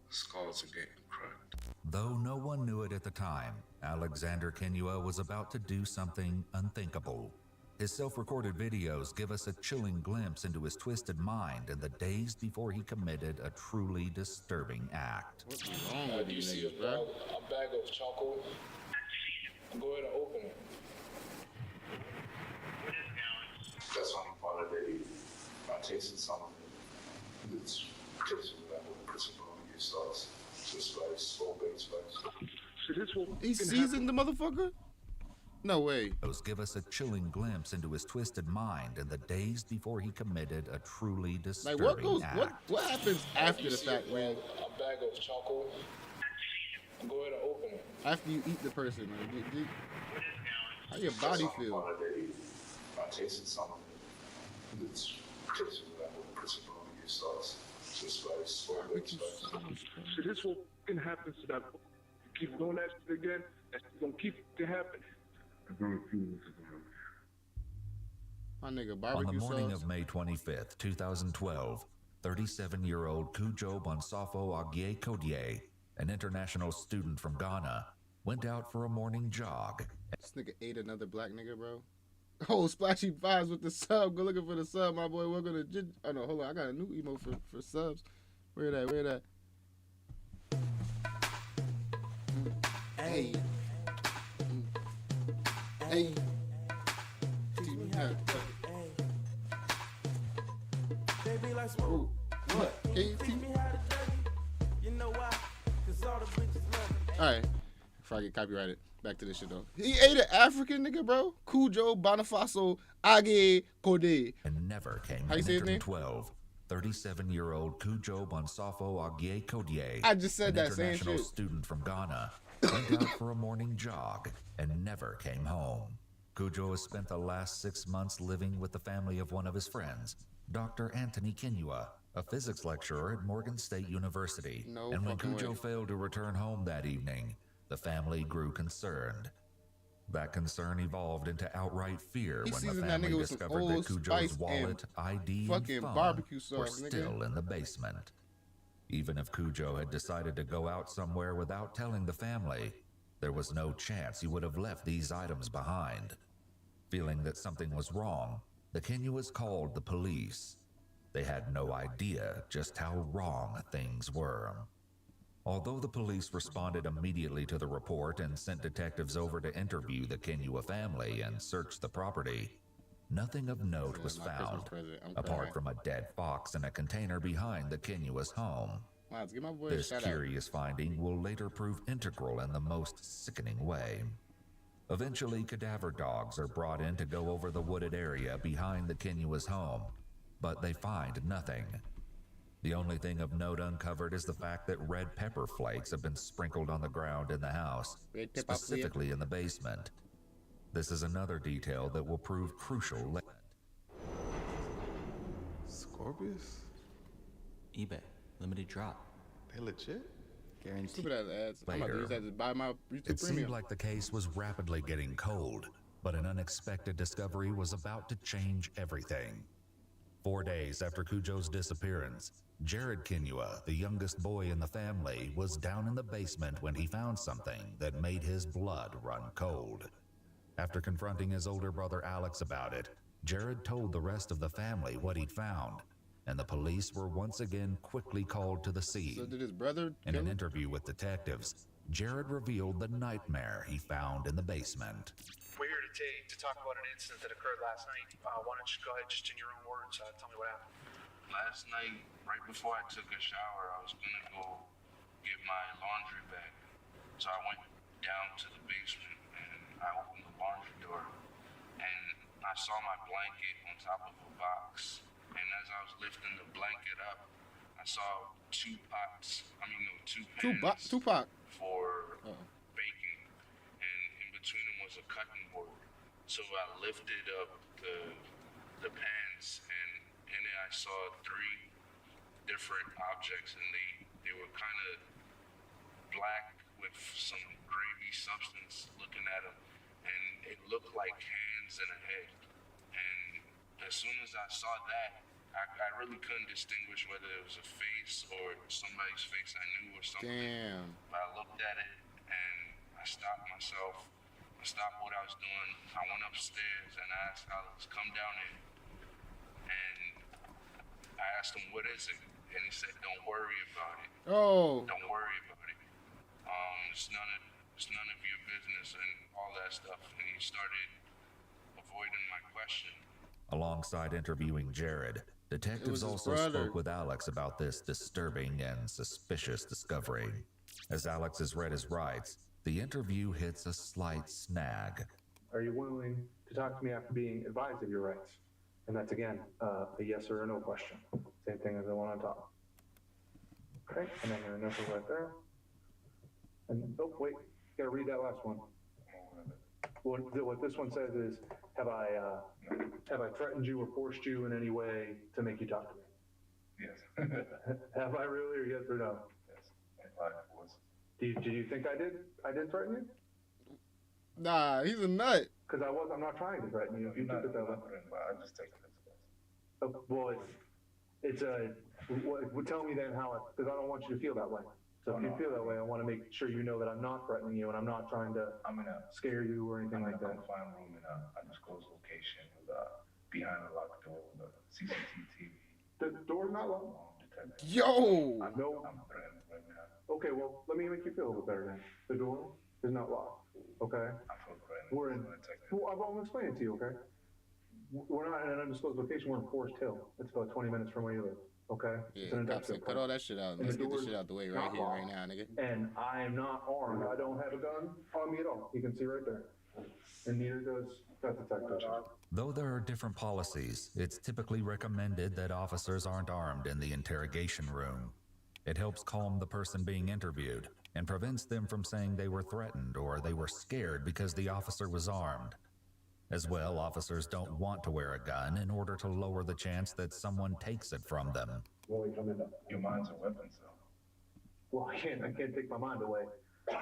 skulls are getting cracked. Though no one knew it at the time, Alexander Kenua was about to do something unthinkable. His self-recorded videos give us a chilling glimpse into his twisted mind in the days before he committed a truly disturbing act. What's wrong with you niggas, bro? A bag of chocolate. Go ahead and open it. That's only part of the I tasted some of it. It's just level. starts to spice, all bait spice. He seasoned the motherfucker? No way. Those give us a chilling glimpse into his twisted mind in the days before he committed a truly disturbing act. What happens after the fact, man? A bag of charcoal. Go ahead and open it. After you eat the person, man. How your body feel? I tasted something. It's tasted that whole principle starts to spice, all bait spice. So this will happen so that you keep doing that shit again, that's gonna keep it happening. My nigga, On barbecue the morning sauce. of May 25th, 2012, 37-year-old Kujo Bonsafo Agie Kodie, an international student from Ghana, went out for a morning jog. This nigga ate another black nigga, bro. Oh, Splashy Vibes with the sub. Go looking for the sub, my boy. We're gonna. Oh no, hold on. I got a new emo for subs. Where that? Hey. Hey. Baby like smoke. What? Can you teach me how to dirty? You know why? Cause all the bitches love me. Alright. Before I get copyrighted. Back to this shit though. He ate an African nigga, bro. Kujo Bonifacio Age Kode. And never came How you say his name? 112. 37-year-old Kujo Bonsafo Agie Kodie, I just said an that same international shit. student from Ghana, went out for a morning jog and never came home. Kujo has spent the last 6 months living with the family of one of his friends, Dr. Anthony Kinua, a physics lecturer at Morgan State University. No and when fucking Kujo way. failed to return home that evening, the family grew concerned. That concern evolved into outright fear He when the seasoned that family nigga with some discovered that Old Kujo's Spice wallet, and ID, and fucking phone barbecue were sauce, nigga. still in the basement. Even if Kujo had decided to go out somewhere without telling the family, there was no chance he would have left these items behind. Feeling that something was wrong, the Kinuas called the police. They had no idea just how wrong things were. Although the police responded immediately to the report and sent detectives over to interview the Kinua family and search the property, nothing of note was my found, Christmas present. I'm apart crying. from a dead fox in a container behind the Kinua's home. Miles, give my boy This a shout curious finding will later prove integral in the most sickening way. Eventually, cadaver dogs are brought in to go over the wooded area behind the Kinua's home, but they find nothing. The only thing of note uncovered is the fact that red pepper flakes have been sprinkled on the ground in the house, Red pepper flake. specifically in the basement. This is another detail that will prove crucial later. Scorpius? eBay, limited drop. They legit? Guaranteed. Stupid ass ads. I'm about to use that to buy my YouTube It seemed Premium. like the case was rapidly getting cold, but an unexpected discovery was about to change everything. 4 days after Kujo's disappearance, Jared Kinua, the youngest boy in the family, was down in the basement when he found something that made his blood run cold. After confronting his older brother Alex about it, Jared told the rest of the family what he'd found, and the police were once again quickly called to the scene. So did his brother In kill an him? interview with detectives, Jared revealed the nightmare he found in the basement. We're here today to talk about an incident that occurred last night. Why don't you go ahead, just in your own words, tell me what happened. Last night, right before I took a shower, I was gonna go get my laundry bag. So I went down to the basement and I opened the laundry door. And I saw my blanket on top of a box. And as I was lifting the blanket up, I saw two pans Tupac. for baking. And in between them was a cutting board. So I lifted up the pans, and in it I saw 3 different objects, and they were kind of black with some gravy substance looking at them, and it looked like hands and a head. And as soon as I saw that, I really couldn't distinguish whether it was a face or somebody's face I knew or something. Damn. But I looked at it and I stopped myself. I stopped what I was doing. I went upstairs and I asked Alex, come down here. And I asked him, what is it? And he said, don't worry about it. Oh. Don't worry about it. It's none of your business and all that stuff. And he started avoiding my question. Alongside interviewing Jared, Detectives his also brother. spoke with Alex about this disturbing and suspicious discovery. As Alex has read his rights, the interview hits a slight snag. Are you willing to talk to me after being advised of your rights? And that's again a yes or a no question. Same thing as the one on top. Okay, and then your initial right there. And oh wait, you gotta read that last one. What this one says is, have I threatened you or forced you in any way to make you talk to me? Yes. Have I really, or yes or no? Yes. Did you think I did? I did threaten you? Nah, he's a nut. Because I'm not trying to threaten you. If you took it that way. I just take it. Well, it's tell me then how, because I don't want you to feel that way. So if you feel that way, I want to make sure you know that I'm not threatening you and I'm not trying to scare you or anything like that. I'm in a confined room in an undisclosed location with behind a locked door with a CCTV. The door's not locked. Yo! No. I'm threatened right now. Okay, well, let me make you feel a little better then. The door is not locked. Okay? I feel threatened. We're in. Well, I'm explaining it to you, okay? We're not in an undisclosed location. We're in Forest Hill. It's about 20 minutes from where you live. Okay? Yeah, It's an cops industrial said, cut park. all that shit out. And Let's the get this door's shit out the way right not here, right locked. now, nigga. And I am not armed. I don't have a gun on me at all. You can see right there. And neither does that detective. Though there are different policies, it's typically recommended that officers aren't armed in the interrogation room. It helps calm the person being interviewed and prevents them from saying they were threatened or they were scared because the officer was armed. As well, officers don't want to wear a gun in order to lower the chance that someone takes it from them. Your mind's a weapon, so. Well, I can't take my mind away. But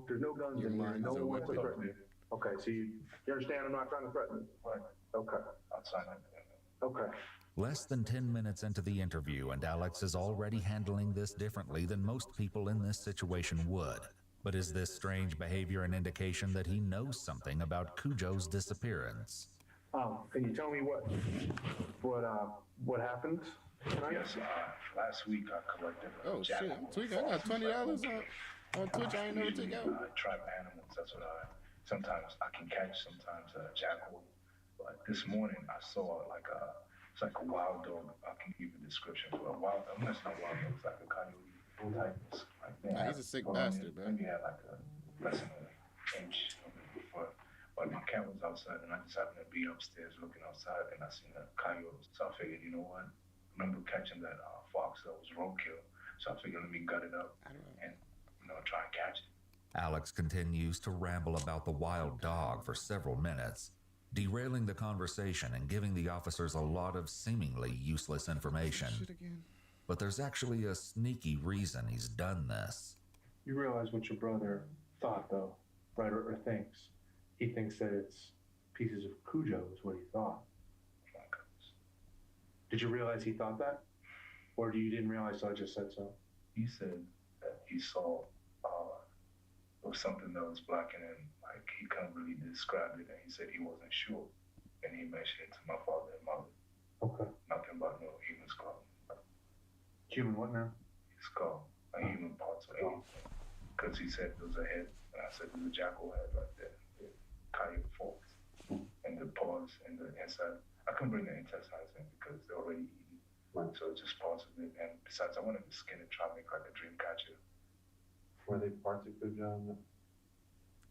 there's no guns in here. No one wants to threaten you. Okay, so you understand I'm not trying to threaten you? Right. Okay. Outside of it. Okay. Less than 10 minutes into the interview, and Alex is already handling this differently than most people in this situation would. But is this strange behavior an indication that he knows something about Cujo's disappearance? Can you tell me what happened tonight? Yes, last week I collected Oh shit, I'm tweaking. I got $20 on Twitch I ain't never take out. I trap animals, that's what sometimes I can catch, sometimes a jackal. But this morning I saw it's like a wild dog. I can give you a description for a wild dog. It's not wild dog, it's like a coyote type. Nah, he's a sick bastard, bro. Maybe had like less than an inch of it before. But my cat was outside and I just happened to be upstairs looking outside and I seen a coyote. So I figured, you know what? I remember catching that fox that was roadkill. So I figured let me gut it up and try and catch it. Alex continues to ramble about the wild dog for several minutes, derailing the conversation and giving the officers a lot of seemingly useless information. But there's actually a sneaky reason he's done this. You realize what your brother thought, though, right? Or thinks. He thinks that it's pieces of Cujo is what he thought. Did you realize he thought that? Or you didn't realize so I just said so? He said that he saw it was something that was blacking in, like he couldn't really describe it, and he said he wasn't sure. And he mentioned it to my father and mother. Okay. Nothing but no human skull. Human what now? Skull, a human parts of it. Because he said there was a head, and I said there's a jackal head right there. Coyote forks. And the paws and the inside. I couldn't bring the intestines in because they're already eaten. Right. So it's just parts of it. And besides, I wanted to skin it, try to make like a dream catcher. Were they parts of Cujo?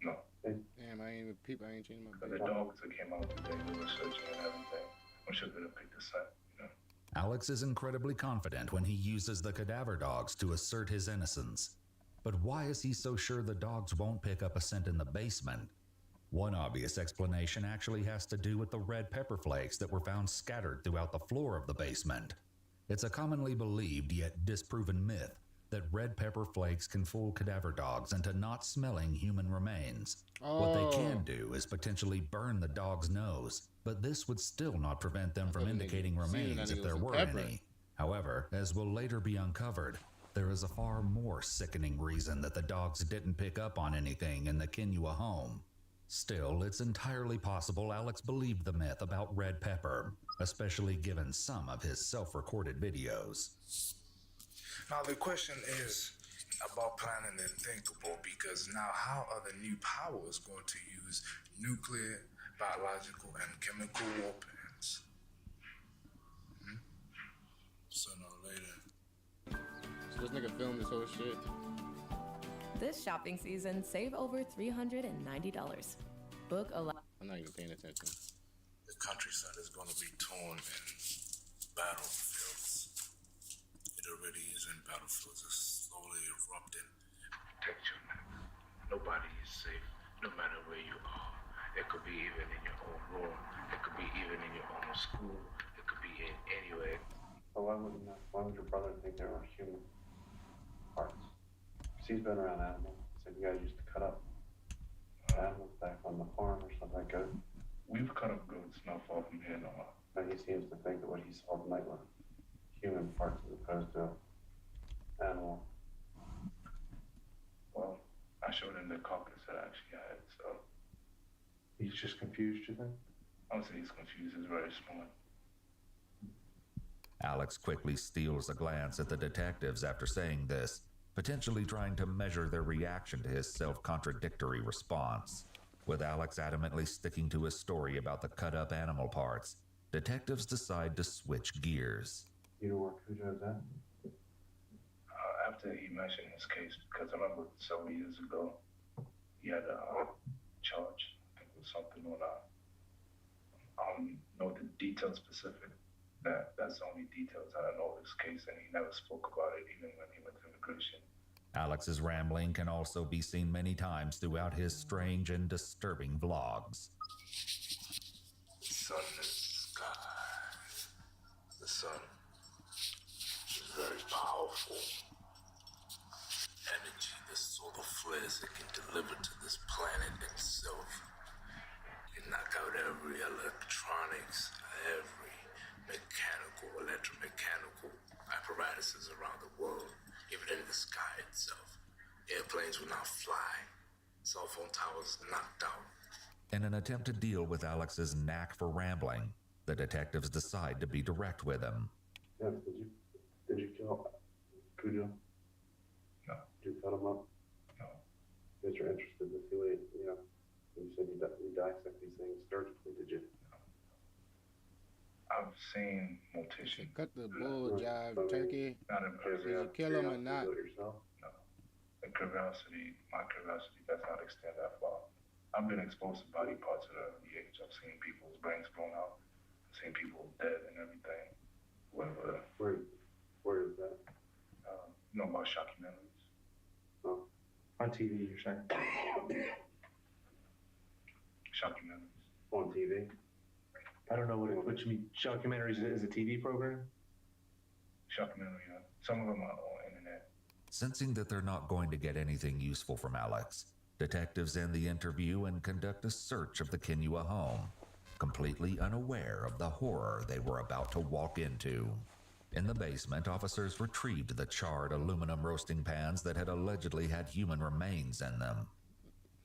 No. Damn, I ain't changing my But the dogs that came out today, they were searching and everything. I'm sure they'll pick this up, Alex is incredibly confident when he uses the cadaver dogs to assert his innocence. But why is he so sure the dogs won't pick up a scent in the basement? One obvious explanation actually has to do with the red pepper flakes that were found scattered throughout the floor of the basement. It's a commonly believed yet disproven myth that red pepper flakes can fool cadaver dogs into not smelling human remains. What they can do is potentially burn the dog's nose, but this would still not prevent them from indicating remains if there were any. However, as will later be uncovered, there is a far more sickening reason that the dogs didn't pick up on anything in the Kinua home. Still, it's entirely possible Alex believed the myth about red pepper, especially given some of his self-recorded videos. Now the question is about planning the unthinkable, because now how are the new powers going to use nuclear, biological, and chemical weapons? Sooner or later. So this nigga filmed this whole shit. This shopping season, save over $390. Book a lot. I'm not even paying attention. The countryside is going to be torn in battlefields. It already is in battlefields. It's slowly erupting. Protect your neck. Nobody is safe, no matter where you are. It could be even in your own room. It could be even in your own school. It could be in anywhere. So why would your brother think there are human parts? Because he's been around animals. Said you guys used to cut up animals back on the farm or something like that. We've cut up goats not far from here no more. And he seems to think that what he saw tonight were human parts as opposed to animal. Well, I showed him the carcass that I actually had, so. He's just confused, you think? I don't say he's confused, he's very smart. Alex quickly steals a glance at the detectives after saying this, potentially trying to measure their reaction to his self-contradictory response. With Alex adamantly sticking to his story about the cut-up animal parts, detectives decide to switch gears. You know where Cujo's at? After he mentioned his case, because I remember several years ago, he had a charge, I think it was something on I don't know the details specific. That's the only details that I know of this case, and he never spoke about it even when he went to immigration. Alex's rambling can also be seen many times throughout his strange and disturbing vlogs. The sun in the sky. The sun is very powerful. Energy the solar flares it can deliver to this planet itself. It knock out every electronics, every mechanical, electromechanical apparatuses around the world, even in the sky itself. Airplanes will not fly. Cell phone towers knocked out. In an attempt to deal with Alex's knack for rambling, the detectives decide to be direct with him. Yeah, did you kill Cujo? No. Did you cut him up? No. Because you're interested to see what you said you dissect these things surgically, did you? I've seen mortician. Cut the bull jive turkey. Not in Did you kill him or not? Yourself? No. The curiosity, my curiosity does not extend that far. I've been exposed to body parts at an early age. I've seen people's brains blown out. I've seen people dead and everything. Where is that? You know about shockumentaries? Oh. On TV, you're saying? Shockumentaries. On TV? I don't know what you mean. Shockumentaries is a TV program? Shockumentary, yeah. Some of them are on internet. Sensing that they're not going to get anything useful from Alex, detectives end the interview and conduct a search of the Kinua home, completely unaware of the horror they were about to walk into. In the basement, officers retrieved the charred aluminum roasting pans that had allegedly had human remains in them.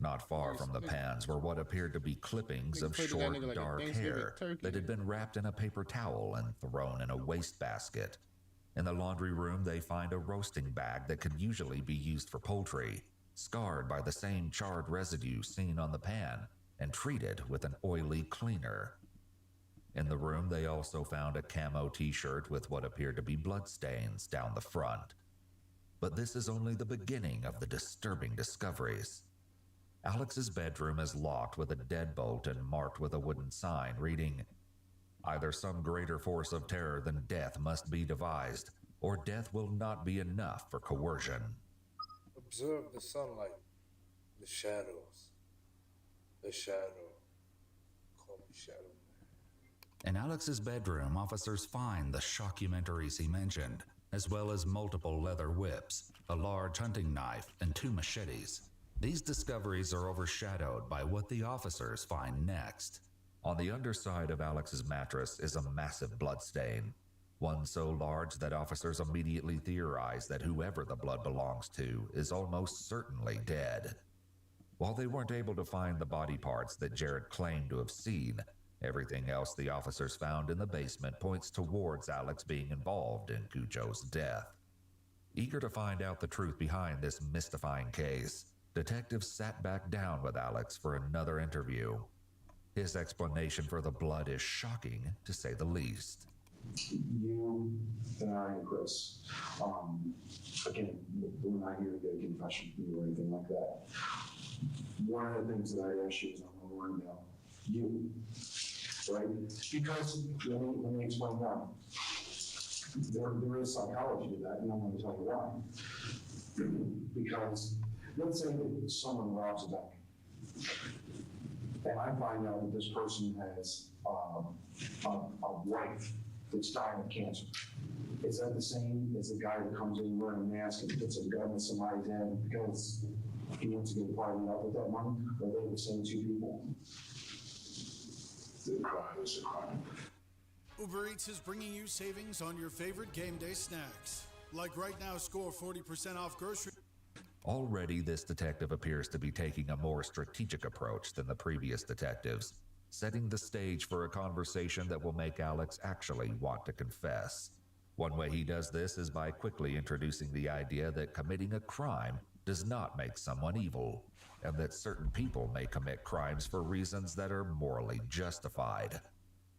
Not far from the pans were what appeared to be clippings of short, dark hair that had been wrapped in a paper towel and thrown in a wastebasket. In the laundry room, they find a roasting bag that could usually be used for poultry, scarred by the same charred residue seen on the pan and treated with an oily cleaner. In the room, they also found a camo t-shirt with what appeared to be bloodstains down the front. But this is only the beginning of the disturbing discoveries. Alex's bedroom is locked with a deadbolt and marked with a wooden sign reading, "Either some greater force of terror than death must be devised, or death will not be enough for coercion." Observe the sunlight, the shadows. The shadow. Call me Shadow. In Alex's bedroom, officers find the shockumentaries he mentioned, as well as multiple leather whips, a large hunting knife, and 2 machetes. These discoveries are overshadowed by what the officers find next. On the underside of Alex's mattress is a massive bloodstain, one so large that officers immediately theorize that whoever the blood belongs to is almost certainly dead. While they weren't able to find the body parts that Jared claimed to have seen, everything else the officers found in the basement points towards Alex being involved in Cujo's death. Eager to find out the truth behind this mystifying case, detectives sat back down with Alex for another interview. His explanation for the blood is shocking, to say the least. You and I and Chris, again, we're not here to get a confession from you or anything like that. One of the things that I asked you is I'm worried about you, right? Because let me explain why. There is psychology to that, and I'm going to tell you why. Because let's say that someone robs a bank, and I find out that this person has a wife that's dying of cancer. Is that the same as the guy that comes in wearing a mask and puts a gun in somebody's head because he wants to get partying up with that money? Are they the same two people? The crime is a crime. Uber Eats is bringing you savings on your favorite game day snacks. Like right now, score 40% off grocery. Already, this detective appears to be taking a more strategic approach than the previous detectives, setting the stage for a conversation that will make Alex actually want to confess. One way he does this is by quickly introducing the idea that committing a crime does not make someone evil, and that certain people may commit crimes for reasons that are morally justified.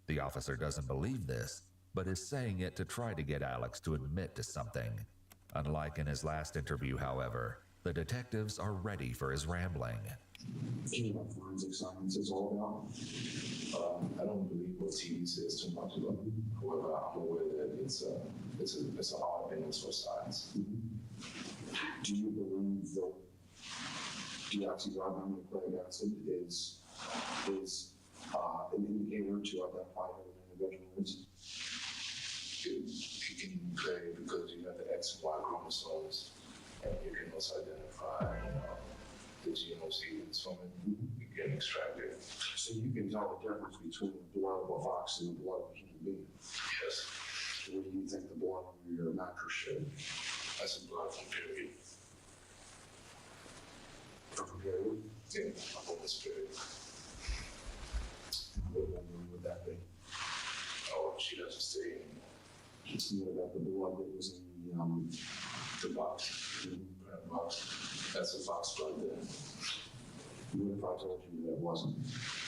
The officer doesn't believe this, but is saying it to try to get Alex to admit to something. Unlike in his last interview, however, the detectives are ready for his rambling. Do you know what forensic science is all about? I don't believe what TV says too much about it. However, I'm aware that it's a hard thing for science. Do you believe that deoxyribonucleic acid is an indicator to identify who an individual is? You can say because you have the X and Y chromosomes, and you can also identify the GMO sequence from it. You can extract it. So you can tell the difference between the blood of a fox and the blood of a human being? Yes. What do you think the blood of your mattress should? That's a blood from period. From period? Yeah, from this period. What woman would that be? Oh, she doesn't say. What about the blood that was in the box? The box. That's a fox blood then. What if I told you that it wasn't?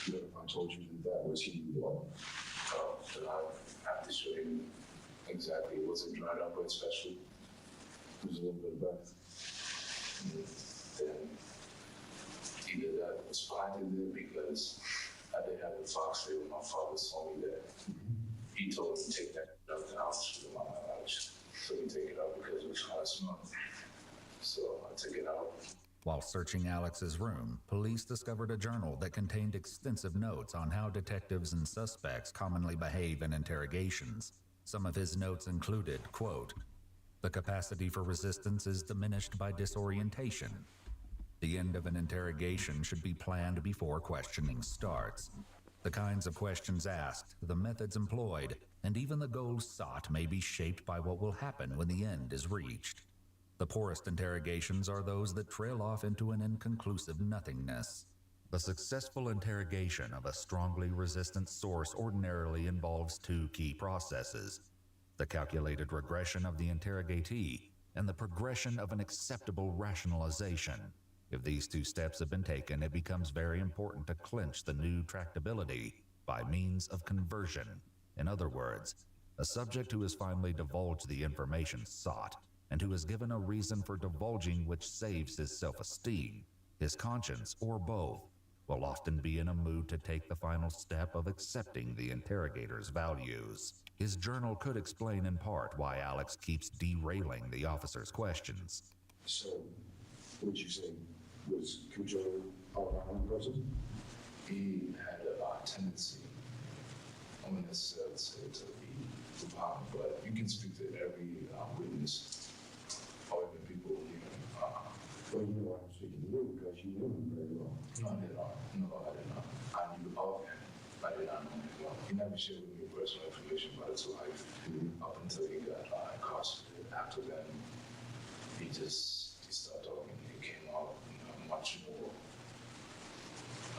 What if I told you that was human blood? Oh, then I have to show you exactly. Was it dried up or especially? There's a little bit of both. Then either that was planted there because I didn't have the fox there when my father saw me there. He told me to take that out of the house with my knowledge. So we take it out because it was kind of small. So I took it out. While searching Alex's room, police discovered a journal that contained extensive notes on how detectives and suspects commonly behave in interrogations. Some of his notes included, quote, "The capacity for resistance is diminished by disorientation. The end of an interrogation should be planned before questioning starts. The kinds of questions asked, the methods employed, and even the goals sought may be shaped by what will happen when the end is reached. The poorest interrogations are those that trail off into an inconclusive nothingness. The successful interrogation of a strongly resistant source ordinarily involves two key processes: the calculated regression of the interrogatee and the progression of an acceptable rationalization. If these two steps have been taken, it becomes very important to clinch the new tractability by means of conversion. In other words, a subject who has finally divulged the information sought, and who is given a reason for divulging which saves his self-esteem, his conscience, or both, will often be in a mood to take the final step of accepting the interrogator's values. His journal could explain in part why Alex keeps derailing the officer's questions. So, would you say, was Cujo a person? He had a tendency, I wouldn't necessarily say to be violent, but you can speak to every witness or even people who even. Well, you know I'm speaking to you because you knew him very well. No, I did not. No, I did not. I knew of him. I did not know him well. He never shared with me personal information about his life up until he got incarcerated. After then, he started talking. He came out much more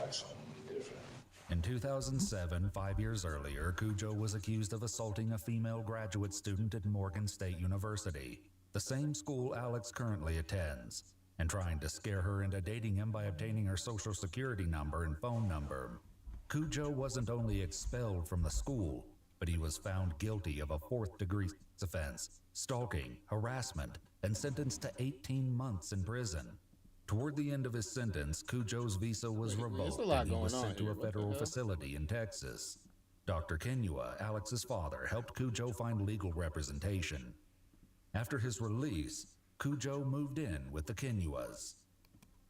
like someone different. In 2007, 5 years earlier, Cujo was accused of assaulting a female graduate student at Morgan State University, the same school Alex currently attends, and trying to scare her into dating him by obtaining her social security number and phone number. Cujo wasn't only expelled from the school, but he was found guilty of a fourth-degree offense, stalking, harassment, and sentenced to 18 months in prison. Toward the end of his sentence, Cujo's visa was revoked and he was sent to a federal facility in Texas. Dr. Kenua, Alex's father, helped Cujo find legal representation. After his release, Cujo moved in with the Kenuas.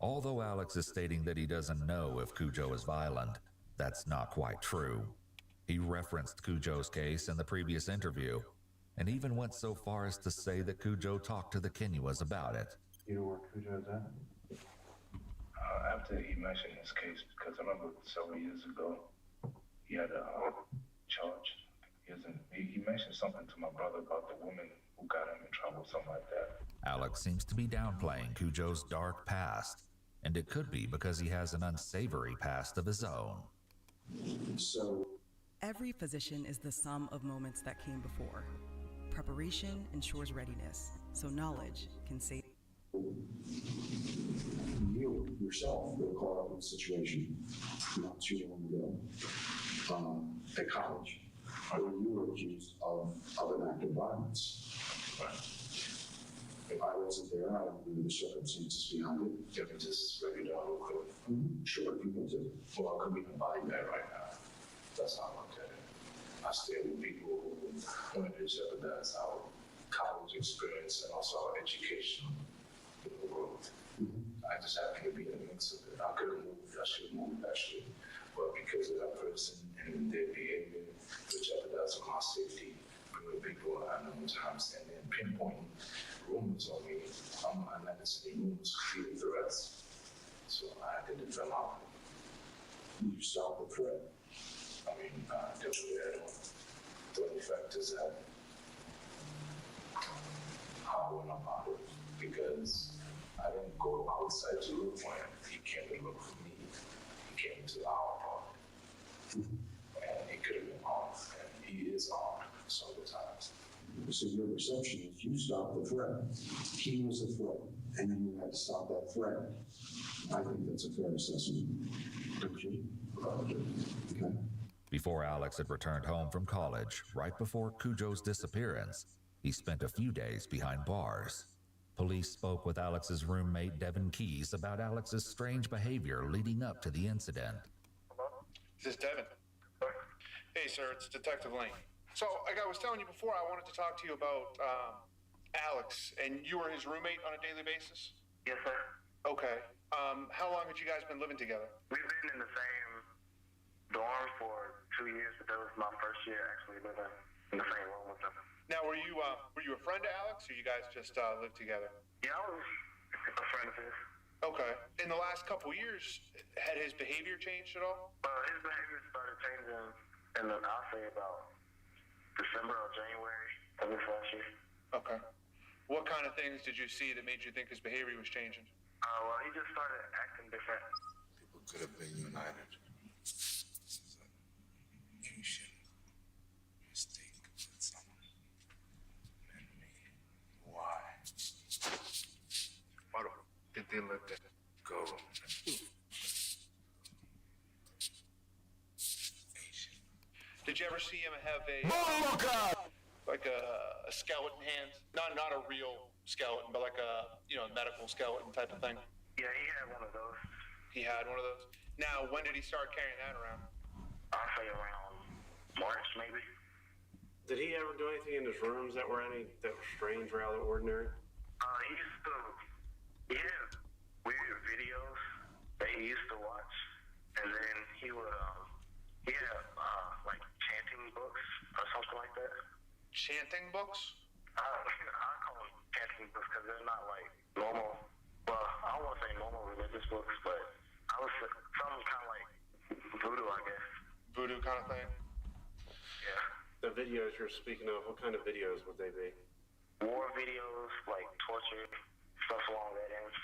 Although Alex is stating that he doesn't know if Cujo is violent, that's not quite true. He referenced Cujo's case in the previous interview, and even went so far as to say that Cujo talked to the Kenuas about it. You know where Cujo's at? After he mentioned his case, because I remember several years ago, he had a charge. He mentioned something to my brother about the woman who got him in trouble, something like that. Alex seems to be downplaying Cujo's dark past, and it could be because he has an unsavory past of his own. So, every physician is the sum of moments that came before. Preparation ensures readiness, so knowledge can save. You yourself were caught up in a situation not too long ago at college where you were accused of an act of violence. If I wasn't there, I don't know the circumstances behind it. Can we just break it down real quick? Sure, if you want to. Well, I couldn't even find that right now. That's how I look at it. I stay with people who want to jeopardize our college experience and also our education growth. I just happen to be in the mix of it. I could have moved, I should have moved, actually. But because of that person and their behavior, which jeopardized my safety, bringing people times and then pinpointing rumors on me, I'm not necessarily rumors, feeling threats. So I had to defend my own. You stopped the threat. I mean, definitely I don't. The only fact is that how I went about it, because I didn't go outside to look for him. He came to look for me. He came to our apartment. And he could have been armed, and he is armed several times. So your perception is you stopped the threat. He was a threat, and then you had to stop that threat. I think that's a fair assessment. Don't you? Okay. Before Alex had returned home from college, right before Cujo's disappearance, he spent a few days behind bars. Police spoke with Alex's roommate, Devin Keys, about Alex's strange behavior leading up to the incident. This is Devin. Hey, sir, it's Detective Lane. So, like I was telling you before, I wanted to talk to you about Alex, and you were his roommate on a daily basis? Yes, sir. Okay. How long had you guys been living together? We've been in the same dorm for 2 years, but that was my first year actually living in the same room with him. Now, were you a friend to Alex, or you guys just lived together? Yeah, I was a friend of his. Okay. In the last couple years, had his behavior changed at all? His behavior started changing in I'll say about December or January of this last year. Okay. What kind of things did you see that made you think his behavior was changing? Well, he just started acting different. People could have been united. You should mistake with someone and me. Why? Why did they let that go? Did you ever see him have a skeleton hand? Not a real skeleton, but like a medical skeleton type of thing. Yeah, he had one of those. He had one of those. Now, when did he start carrying that around? I'll say around March, maybe. Did he ever do anything in his rooms that were strange or out of the ordinary? He had weird videos that he used to watch, and then he would he had like chanting books or something like that. Chanting books? I call them chanting books because they're not like normal. Well, I don't want to say normal religious books, but I was something kind of like voodoo, I guess. Voodoo kind of thing. Yeah. The videos you're speaking of, what kind of videos would they be? War videos, like torture, stuff along that end.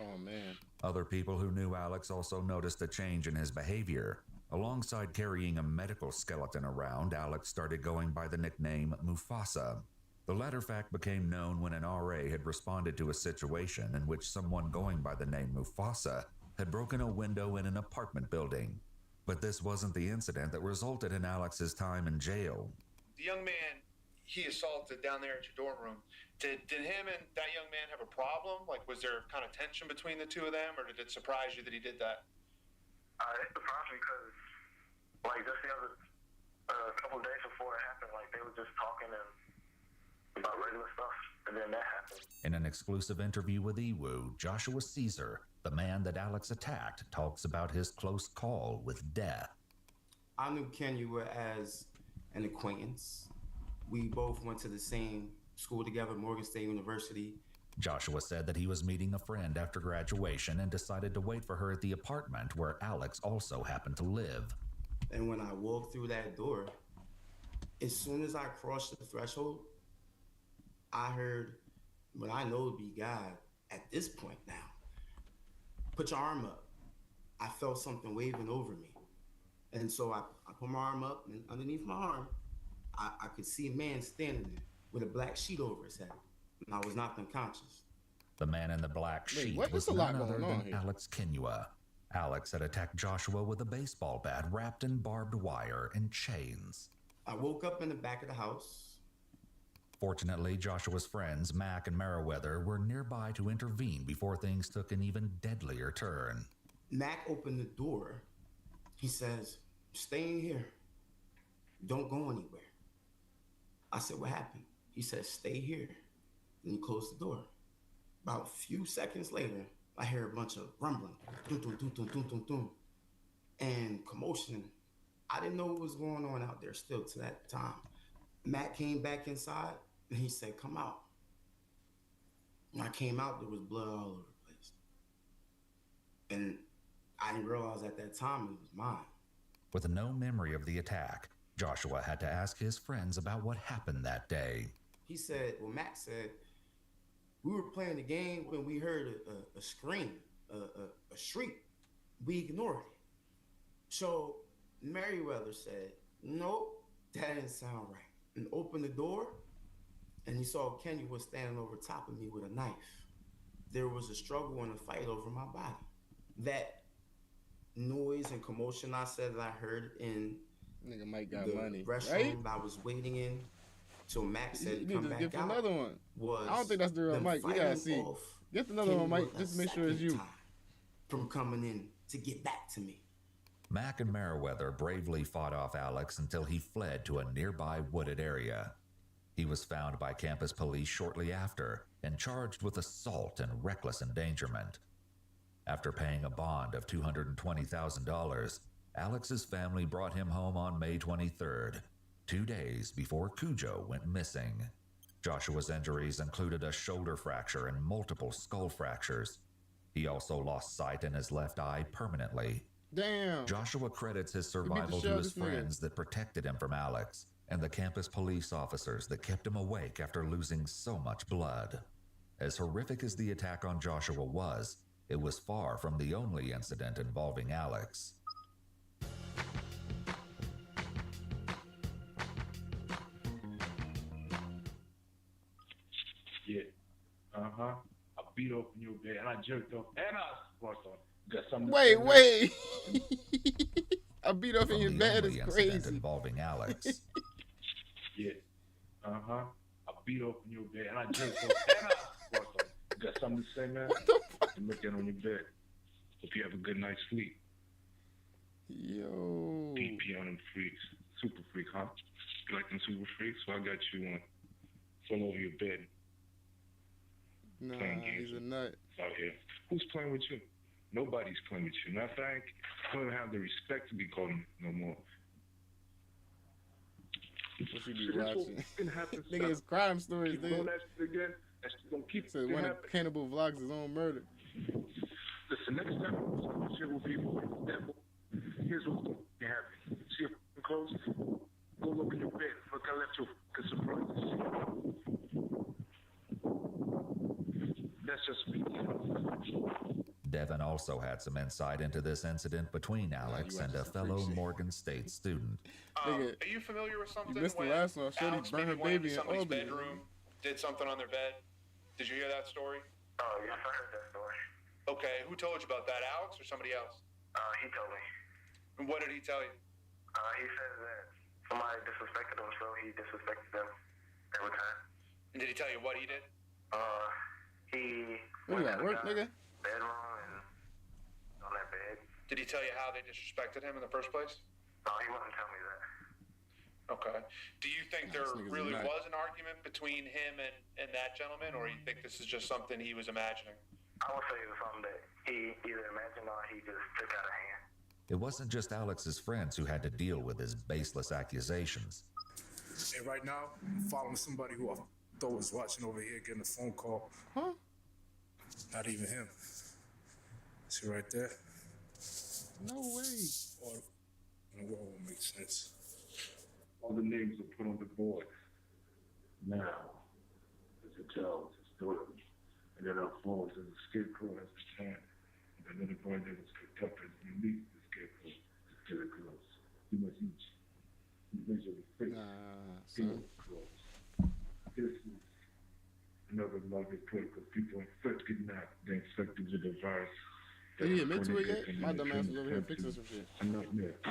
Oh, man. Other people who knew Alex also noticed a change in his behavior. Alongside carrying a medical skeleton around, Alex started going by the nickname Mufasa. The latter fact became known when an RA had responded to a situation in which someone going by the name Mufasa had broken a window in an apartment building. But this wasn't the incident that resulted in Alex's time in jail. The young man he assaulted down there at your dorm room, did him and that young man have a problem? Like, was there kind of tension between the two of them, or did it surprise you that he did that? It surprised me because, like, just the other couple of days before it happened, like, they were just talking and about regular stuff, and then that happened. In an exclusive interview with Ewu, Joshua Caesar, the man that Alex attacked, talks about his close call with death. I knew Kenua as an acquaintance. We both went to the same school together, Morgan State University. Joshua said that he was meeting a friend after graduation and decided to wait for her at the apartment where Alex also happened to live. And when I walked through that door, as soon as I crossed the threshold, I heard what I know to be God at this point now. Put your arm up. I felt something waving over me. And so I put my arm up, and underneath my arm, I could see a man standing there with a black sheet over his head. And I was knocked unconscious. The man in the black sheet was none other than Alex Kenua. Alex had attacked Joshua with a baseball bat wrapped in barbed wire and chains. I woke up in the back of the house. Fortunately, Joshua's friends, Mac and Meriwether, were nearby to intervene before things took an even deadlier turn. Mac opened the door. He says, "Stay in here. Don't go anywhere." I said, "What happened?" He said, "Stay here." Then he closed the door. About a few seconds later, I hear a bunch of rumbling, dum, dum, dum, dum, dum, dum, dum, and commotion. I didn't know what was going on out there still to that time. Matt came back inside, and he said, "Come out." When I came out, there was blood all over the place. And I didn't realize at that time it was mine. With no memory of the attack, Joshua had to ask his friends about what happened that day. He said, Matt said, "We were playing the game when we heard a scream, a shriek. We ignored it." So Meriwether said, "Nope, that didn't sound right." And opened the door, and he saw Kenya was standing over top of me with a knife. There was a struggle and a fight over my body. That noise and commotion I said that I heard in Nigga Mike got the money, restroom right? that I was waiting in till Max said You to come need to back get out. another one. Was I don't think that's the real them Mike. You gotta fighting see. off Get another one, Mike. Just to make sure it's you. time from coming in to get back to me. Mac and Meriwether bravely fought off Alex until he fled to a nearby wooded area. He was found by campus police shortly after and charged with assault and reckless endangerment. After paying a bond of $220,000, Alex's family brought him home on May 23rd, 2 days before Cujo went missing. Joshua's injuries included a shoulder fracture and multiple skull fractures. He also lost sight in his left eye permanently. Damn. Joshua credits his beat survival the shit to out his of this nigga. friends that protected him from Alex and the campus police officers that kept him awake after losing so much blood. As horrific as the attack on Joshua was, it was far from the only incident involving Alex. Yeah. I beat open your bed and I jerked off and I fucked on. Got something to say, man? Wait. I beat off in From your the bed only is incident crazy. involving Alex. Yeah. I beat open your bed and I jerked off and I fucked on. Got something to say, man? What the fuck? I'm looking on your bed. Hope you have a good night's sleep. Yo. DP on them freaks. Super freak, huh? You like them super freaks? So I got you one. All over your bed. Nah, Playing games he's a nut. out here. Who's playing with you? Nobody's playing with you. Matter of fact, I don't even have the respect to be called no more. What you be This watching? whole fucking happens. Nigga, it's crime stories, Keep doing dude. that shit again. That shit gonna keep Said one of happening. Cannibal vlogs his own murder. Listen, next time I'm shit will be devil. Here's what's gonna happen. See your clothes? Go look in your bed. Look, I left you a surprise. That's just me. Devin also had some insight into this incident between Alex and a fellow Morgan State student. Are you familiar with something? You missed the when last one. Shorty Alex burned her maybe went into baby in somebody's Albany. bedroom, did something on their bed? Did you hear that story? Oh, yes, I heard that story. Okay, who told you about that, Alex or somebody else? He told me. And what did he tell you? He says that somebody disrespected him, so he disrespected them every time. And did he tell you what he did? He What you got, work, nigga? bedroom and on that bed. Did he tell you how they disrespected him in the first place? No, he wouldn't tell me that. Okay. Do you think there really was an argument between him and that gentleman, or you think this is just something he was imagining? I would say it was something that he either imagined or he just took out of hand. It wasn't just Alex's friends who had to deal with his baseless accusations. And right now, I'm following somebody who I thought was watching over here getting a phone call. Huh? Not even him. See right there? No way. All in the world won't make sense. All the names are put on the board. Now, as it tells, it's story. And then our phones as a scarecrow has returned. And the little boy that was picked up has released the scarecrow to kill it close. You must each individually fix the close. This is another lovely place because people are first kidnapped, they're infected with the virus. Did he admit to it yet? My dumb ass was over here fixing some shit. I'm not there. I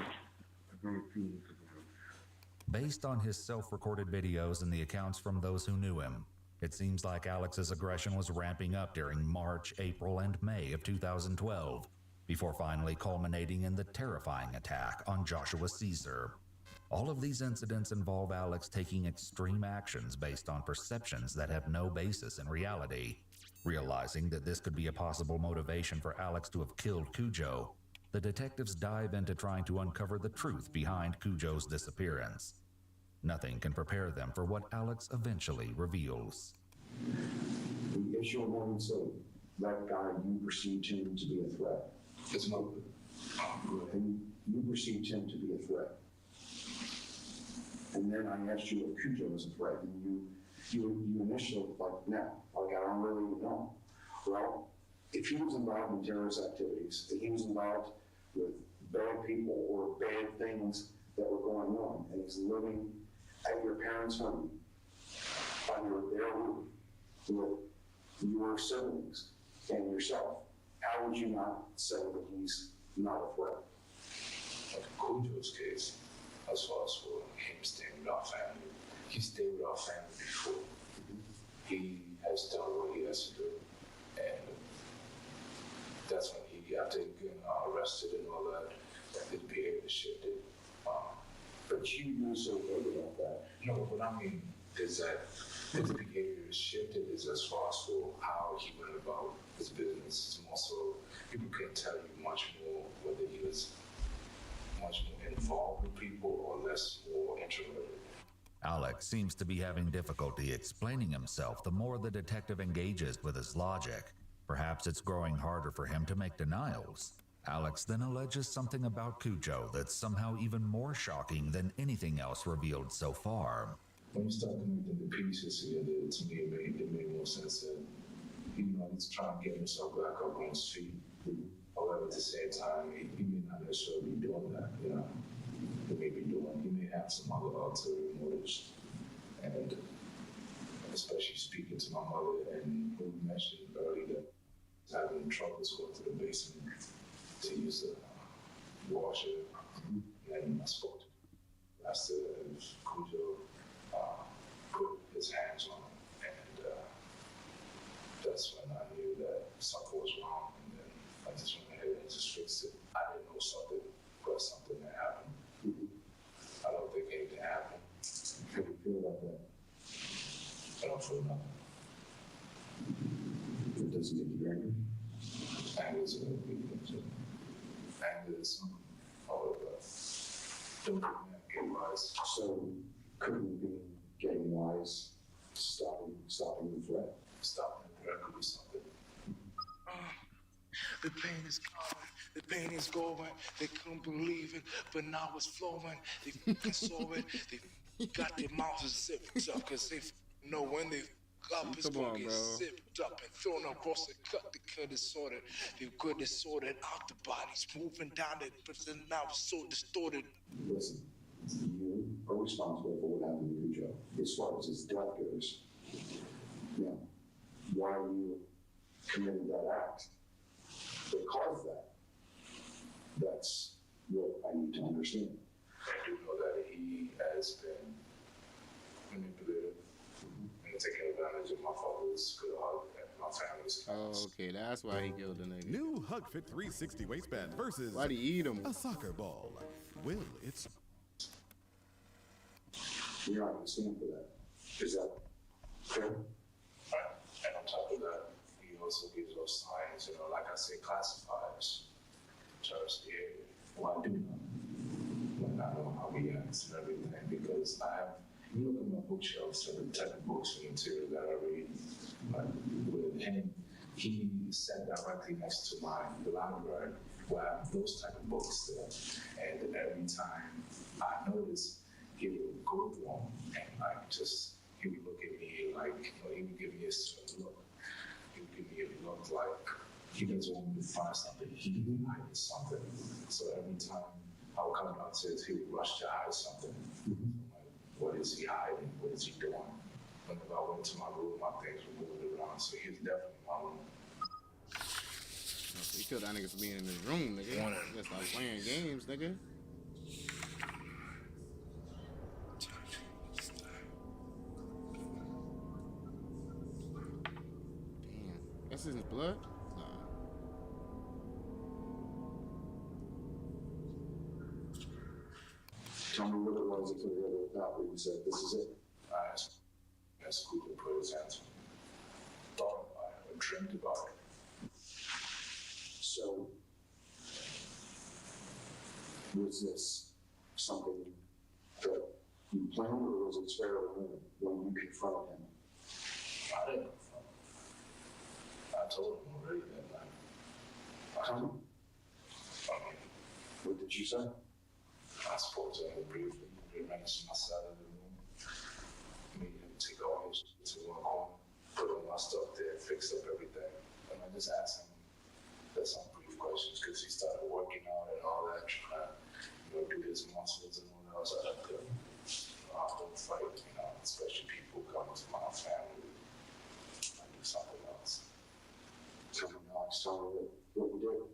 very few of them. Based on his self-recorded videos and the accounts from those who knew him, it seems like Alex's aggression was ramping up during March, April, and May of 2012, before finally culminating in the terrifying attack on Joshua Caesar. All of these incidents involve Alex taking extreme actions based on perceptions that have no basis in reality. Realizing that this could be a possible motivation for Alex to have killed Cujo, the detectives dive into trying to uncover the truth behind Cujo's disappearance. Nothing can prepare them for what Alex eventually reveals. The issue of Morgan City, that guy, you perceived him to be a threat. It's not. And you perceived him to be a threat. And then I asked you if Cujo was a threat, and you initially, like, no, like, I don't really know. Well, if he was involved in terrorist activities, if he was involved with bad people or bad things that were going on, and he's living at your parents' home, under their roof, with your siblings and yourself, how would you not say that he's not a threat? Like in Cujo's case, as far as for him staying with our family, he stayed with our family before. He has done what he has to do, and that's when he, after getting arrested and all that, his behavior shifted. But you knew so good about that. No, what I mean is that his behavior shifted is as far as for how he went about his business. It's more so people couldn't tell you much more whether he was much more involved with people or less more introverted. Alex seems to be having difficulty explaining himself the more the detective engages with his logic. Perhaps it's growing harder for him to make denials. Alex then alleges something about Cujo that's somehow even more shocking than anything else revealed so far. When you start connecting the pieces together, to me it made more sense that, he's trying to get himself back up on his feet. However, at the same time, he may not necessarily be doing that, He may have some other ulterior motives. And especially speaking to my mother, and who mentioned earlier that having troubles going to the basement to use the washer. And I spoke to him. I said if Cujo put his hands on him, and that's when I knew that something was wrong, and then I just went ahead and just fixed it. I didn't know something, but something that happened. I don't think anything happened. How do you feel about that? I don't feel nothing. It doesn't get you angry? Anger is a big thing. Anger is something. However, don't get wise. So, couldn't be getting wise, stopping the threat? Stopping the threat could be something. The pain is gone, the pain is going, they couldn't believe it, but now it's flowing, they fucking saw it, they got their mouths zipped up, cause they know when they up, it's gonna get zipped up and thrown across the cut, they couldn't sort it, they couldn't sort it out, the body's moving down it, but then now it's so distorted. Listen, you are responsible for what happened to Cujo. As far as his death goes, why you committed that act that caused that. That's what I need to understand. I do know that he has been manipulated and taking advantage of my father's good heart and my family's. Oh, okay, that's why he killed the nigga. New Hugfit 360 waistband versus Why'd he eat him? a soccer ball. Will it's You're not going to stand for that. Is that fair? Right. And on top of that, he also gives us signs, like I say, classifiers, terrorist behavior. Well, I do know. Like, I know how he acts and everything because I have, you look at my bookshelves and the type of books and material that I read, like with him, he sat directly next to my library where I have those type of books there. And every time I notice, he would go through them and he would look at me like, he would give me a certain look. He would give me a look like he doesn't want me to find something, he hiding something. So every time I would come downstairs, he would rush to hide something. Like, what is he hiding? What is he doing? Whenever I went to my room, my things were moving around, so he was definitely in my room. He killed that nigga for being in his room, nigga. Just like playing games, nigga. Damn. This isn't blood? Nah. Tell me what it was if we ever thought we said, this is it. I asked Scoop to put his hands on me. Thought about it, I dreamed about it. So, was this something that you planned, or was it experiment when you confronted him? I didn't confront him. I told him already that night. What did you say? I spoke to him briefly. We arranged my side of the room. Me and him take all his shit to one corner, put all my stuff there, fix up everything. And I just asked him some brief questions because he started working out and all that, trying to do his muscles and all that. I was like, I don't fight, especially people coming to my family. I do something else. Tell me, Alex, tell me what you did.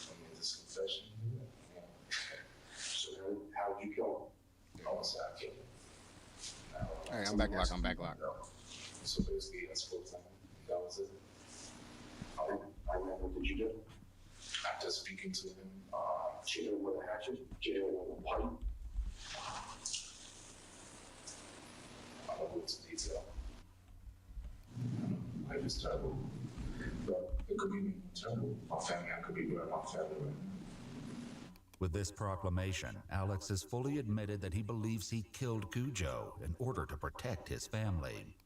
I mean, this confession. So how did you kill him? I was I killed him. Alright, I'm back lock. So basically, I spoke to him. That was it. And then what did you do? After speaking to him, did you hit him with a hatchet? Did you hit him with a pipe? I don't go into detail. Life is terrible. But it could be terrible. My family, I could be burning my family right now. With this proclamation, Alex has fully admitted that he believes he killed Cujo in order to protect his family.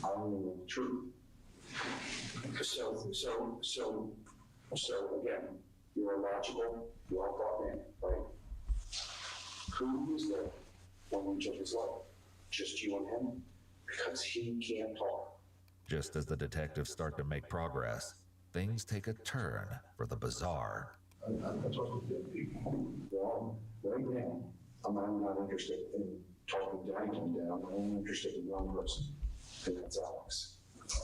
I don't know the truth. So again, you're a logical, well-thought man, right? Who was there when you took his life? Just you and him? Because he can't talk. Just as the detectives start to make progress, things take a turn for the bizarre. I talk to dead people. Well, right now, I'm not interested in talking to anyone down. I'm only interested in one person, and that's Alex.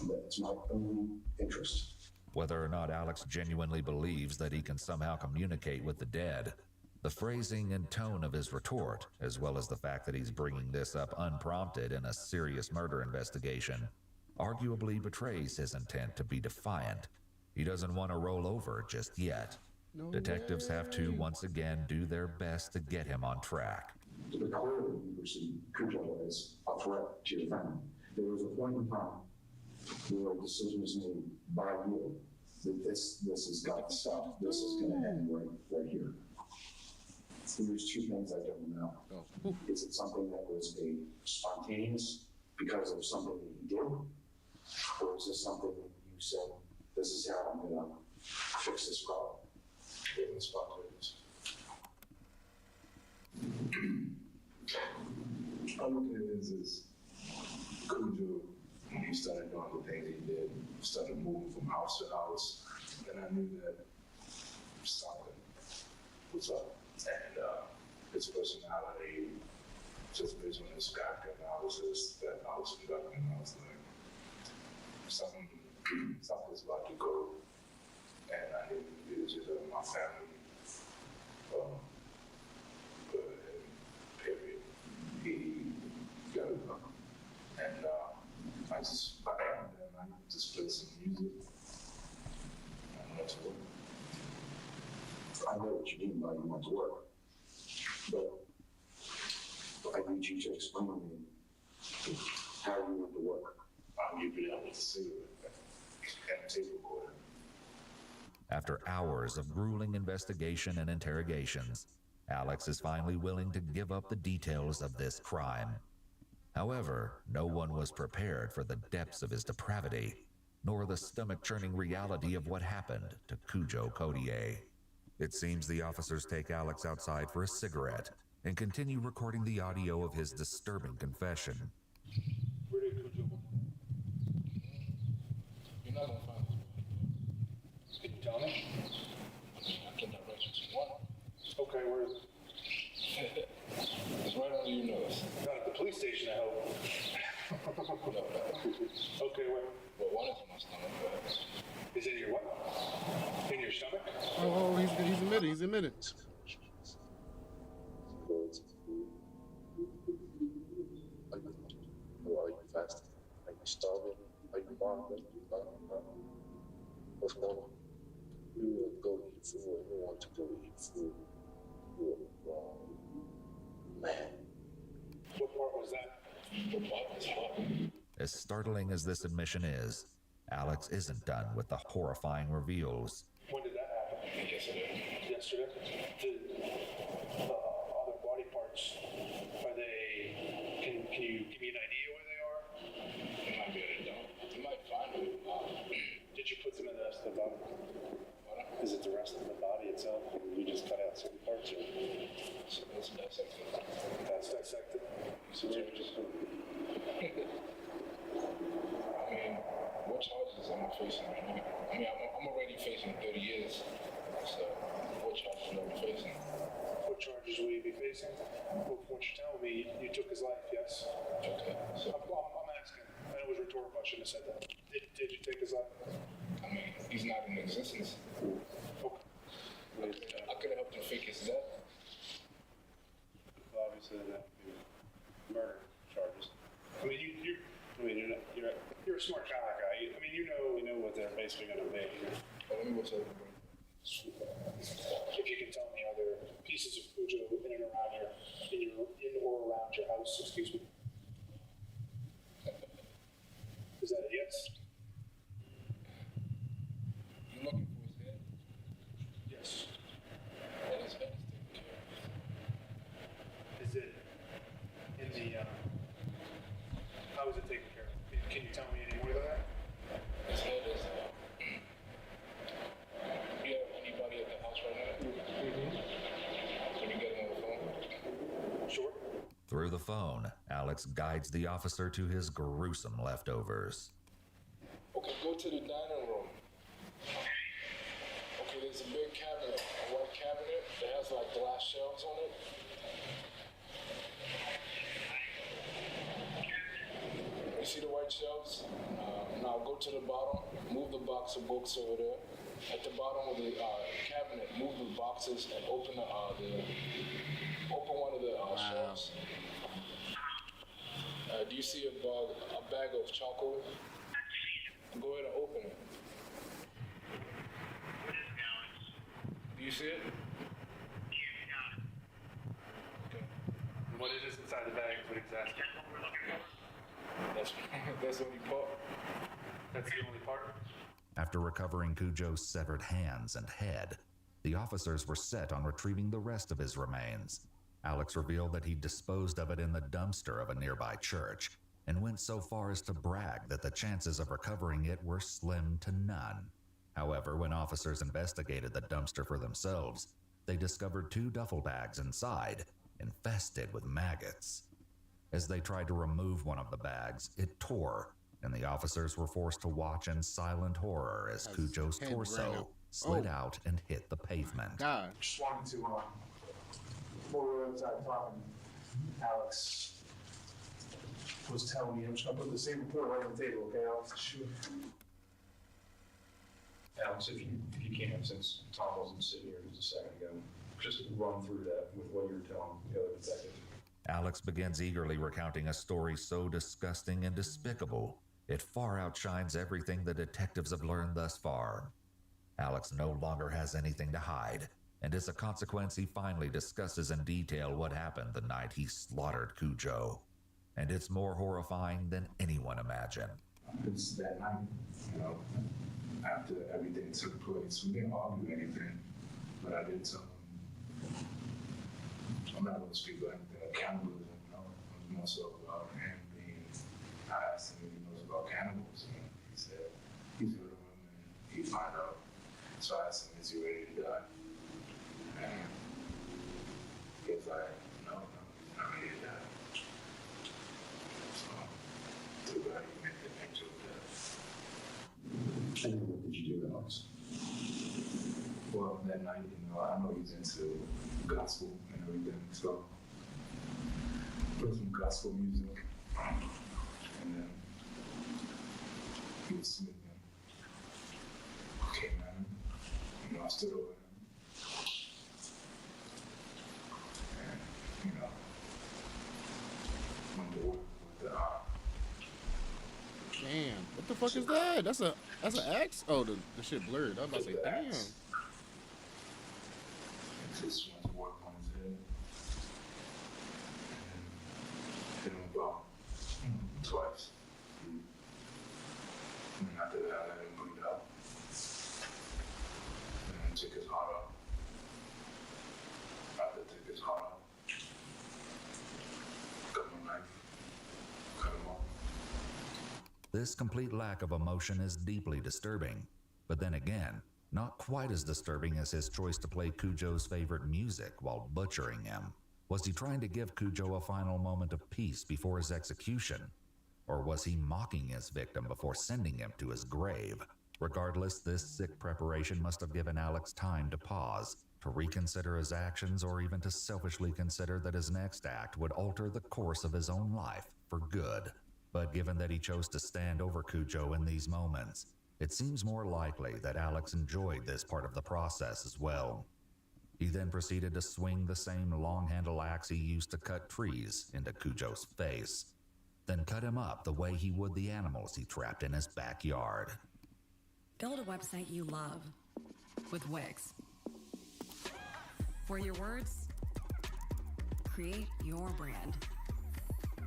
That's my only interest. Whether or not Alex genuinely believes that he can somehow communicate with the dead, the phrasing and tone of his retort, as well as the fact that he's bringing this up unprompted in a serious murder investigation, arguably betrays his intent to be defiant. He doesn't want to roll over just yet. Detectives have to once again do their best to get him on track. But clearly, you perceive Cujo as a threat to your family. There was a point in time where a decision was made by you that this has got to stop. This is going to end right here. There's two things I don't know. Is it something that was a spontaneous because of something that you did? Or is this something that you said, this is how I'm going to fix this problem? It was spontaneous. I look at it as Cujo, when he started doing the things he did, started moving from house to house, then I knew that something was up. And his personality, just based on his character analysis that I was conducting, I was like, something's about to go. And I knew it was either my family or I just play some music. I went to work. I know what you mean by you went to work, but I need you to explain to me how you went to work. I'll give you that with the cigarette and tape recorder. After hours of grueling investigation and interrogations, Alex is finally willing to give up the details of this crime. However, no one was prepared for the depths of his depravity, nor the stomach-churning reality of what happened to Cujo Codier. It seems the officers take Alex outside for a cigarette and continue recording the audio of his disturbing confession. Where did Cujo go? You're not gonna find this boy. Can you tell me? I can direct you to one. Okay, where is it? It's right under your nose. Not at the police station, I hope. No. Okay, wait. Well, one is in my stomach, but... Is it in your what? In your stomach? Oh, he's admitting. He's admitting. Are you fasting? Are you starving? Are you hungry? What's going on? You will go eat food. You want to go eat food. You are wrong. Man. What part was that? What part was what? As startling as this admission is, Alex isn't done with the horrifying reveals. When did that happen? Yesterday. Yesterday? The other body parts, are they... Can you give me an idea where they are? You might be able to know. You might find them. Did you put them in the rest of the body? What? Is it the rest of the body itself? You just cut out certain parts? Or... So that's dissected. That's dissected? So you're just... I mean, what charges am I facing right now? I mean, I'm already facing 30 years. So, what charges am I facing? What charges will you be facing? Well, what you're telling me, you took his life, yes? Okay. So, I'm asking. I know it was rhetorical. I shouldn't have said that. Did you take his life? I mean, he's not in existence. Okay. I could have helped him fake his death. Well, obviously, that would be murder charges. I mean, you're a smart guy. I mean, you know what they're basically going to be. Let me go tell you. If you can tell me, are there pieces of Cujo in and around in or around your house? Excuse me. Is that a yes? You looking for his head? Yes. And his head is taken care of. Is it in the? How is it taken care of? Can you tell me any more than that? His head is. Do you have anybody at the house right now? Mm-hmm. Can you get him on the phone? Sure. Through the phone, Alex guides the officer to his gruesome leftovers. Okay, go to the dining room. Okay, there's a big cabinet, a white cabinet that has like glass shelves on it. You see the white shelves? Now go to the bottom, move the box of books over there. At the bottom of the cabinet, move the boxes and open one of the shelves. Do you see a bag of charcoal? Go ahead and open it. Do you see it? Okay. What is this inside the bag? What exactly? That's the only part. That's the only part. After recovering Cujo's severed hands and head, the officers were set on retrieving the rest of his remains. Alex revealed that he disposed of it in the dumpster of a nearby church, and went so far as to brag that the chances of recovering it were slim to none. However, when officers investigated the dumpster for themselves, they discovered 2 duffel bags inside, infested with maggots. As they tried to remove one of the bags, it tore, and the officers were forced to watch in silent horror as Cujo's torso slid out and hit the pavement. God. Just wanted to, before we were outside talking, Alex was telling me, I'm just gonna put the same report right on the table, okay, Alex? Sure. Alex, if you can, since Tom wasn't sitting here just a second ago, just run through that with what you were telling the other detective. Alex begins eagerly recounting a story so disgusting and despicable It far outshines everything the detectives have learned thus far. Alex no longer has anything to hide, and as a consequence, he finally discusses in detail what happened the night he slaughtered Cujo. And it's more horrifying than anyone imagined. It's that night, you know, after everything took place. We didn't argue anything, but I did tell him, I'm not going to speak about anything like cannibalism, you know. It was more so about him being, I asked him if he knows about cannibals, and he said he's heard of them and he'd find out. So I asked him, is he ready to die? And he was like, no, he's not ready to die. So, too bad he made the angel death. And then what did you do, Alex? Well, that night, you know, I know he's into gospel and everything, so put some gospel music, and then he was sleeping. Came at him, you know, I stood over him, and, you know, went to work with the Damn, what the fuck is that? That's an axe? Oh, the shit blurred. I was about to say, damn. Just went to work on his head, and hit him about twice. And after that, I let him bleed out. And then took his heart out. After I took his heart out, got my knife, cut him off. This complete lack of emotion is deeply disturbing, but then again, not quite as disturbing as his choice to play Cujo's favorite music while butchering him. Was he trying to give Cujo a final moment of peace before his execution? Or was he mocking his victim before sending him to his grave? Regardless, this sick preparation must have given Alex time to pause, to reconsider his actions, or even to selfishly consider that his next act would alter the course of his own life for good. But given that he chose to stand over Cujo in these moments, it seems more likely that Alex enjoyed this part of the process as well. He then proceeded to swing the same long-handle axe he used to cut trees into Cujo's face, then cut him up the way he would the animals he trapped in his backyard. Build a website you love with Wix. For your words, create your brand,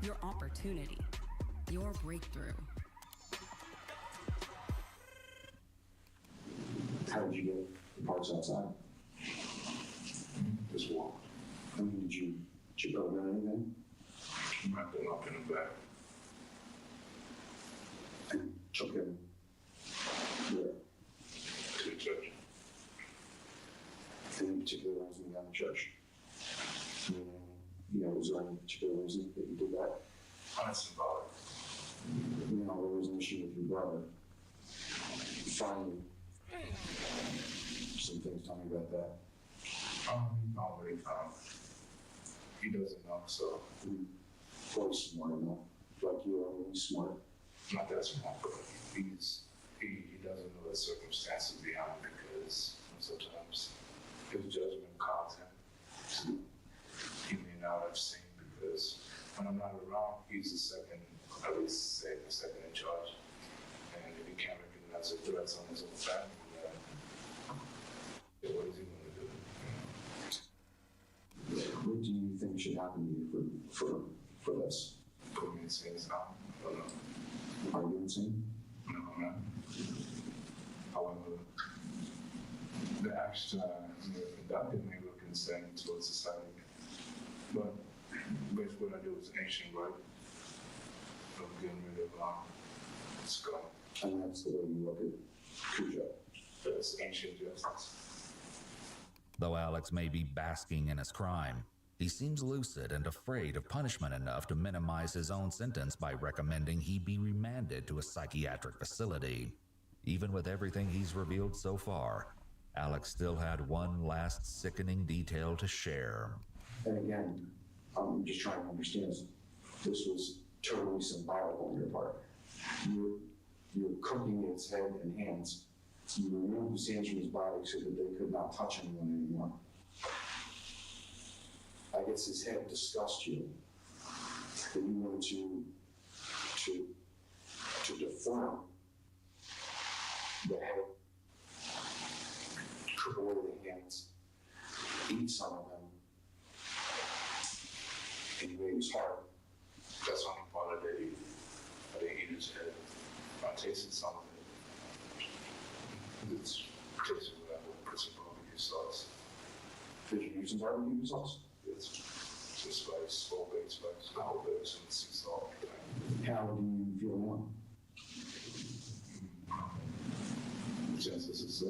your opportunity, your breakthrough. How did you get the parts outside? Just walked. I mean, did you build anything? Wrapped him up in a bag. And took him where? To the church. Any particular reason you got in the church? You know, was there any particular reason that you did that? Unsymbolic. You know, there was an issue with your brother. Finally, some things, tell me about that. Not really found. He doesn't know, so. He's smart enough. Like you are really smart. Not that smart, but he doesn't know the circumstances behind it because sometimes his judgment calls him. He may not have seen because when I'm not around, he's the second, at least say the second in charge. And if he can't recognize the threats on his own family, then what is he going to do? What do you think should happen to you for this? Put me in insane now. I don't know. Are you insane? No, I'm not. However, the action that may look insane towards society. But basically what I do is ancient, right? Of getting rid of skull. And that's the way you look at Cujo. That's ancient justice. Though Alex may be basking in his crime, he seems lucid and afraid of punishment enough to minimize his own sentence by recommending he be remanded to a psychiatric facility. Even with everything he's revealed so far, Alex still had one last sickening detail to share. And again, I'm just trying to understand. This was totally symbolic on your part. You're cooking its head and hands. You removed his hands from his body so that they could not touch anyone anymore. I guess his head disgusted you. That you wanted to to deform the head, trip away the hands, eat some of them, and he made his heart. That's only part of it. I didn't eat his head. I tasted some of it. It's tasted like a piece of barbecue sauce. Did you use some barbecue sauce? It's just spice, whole baked spice, whole baked some sea salt. How do you feel now? Just as it's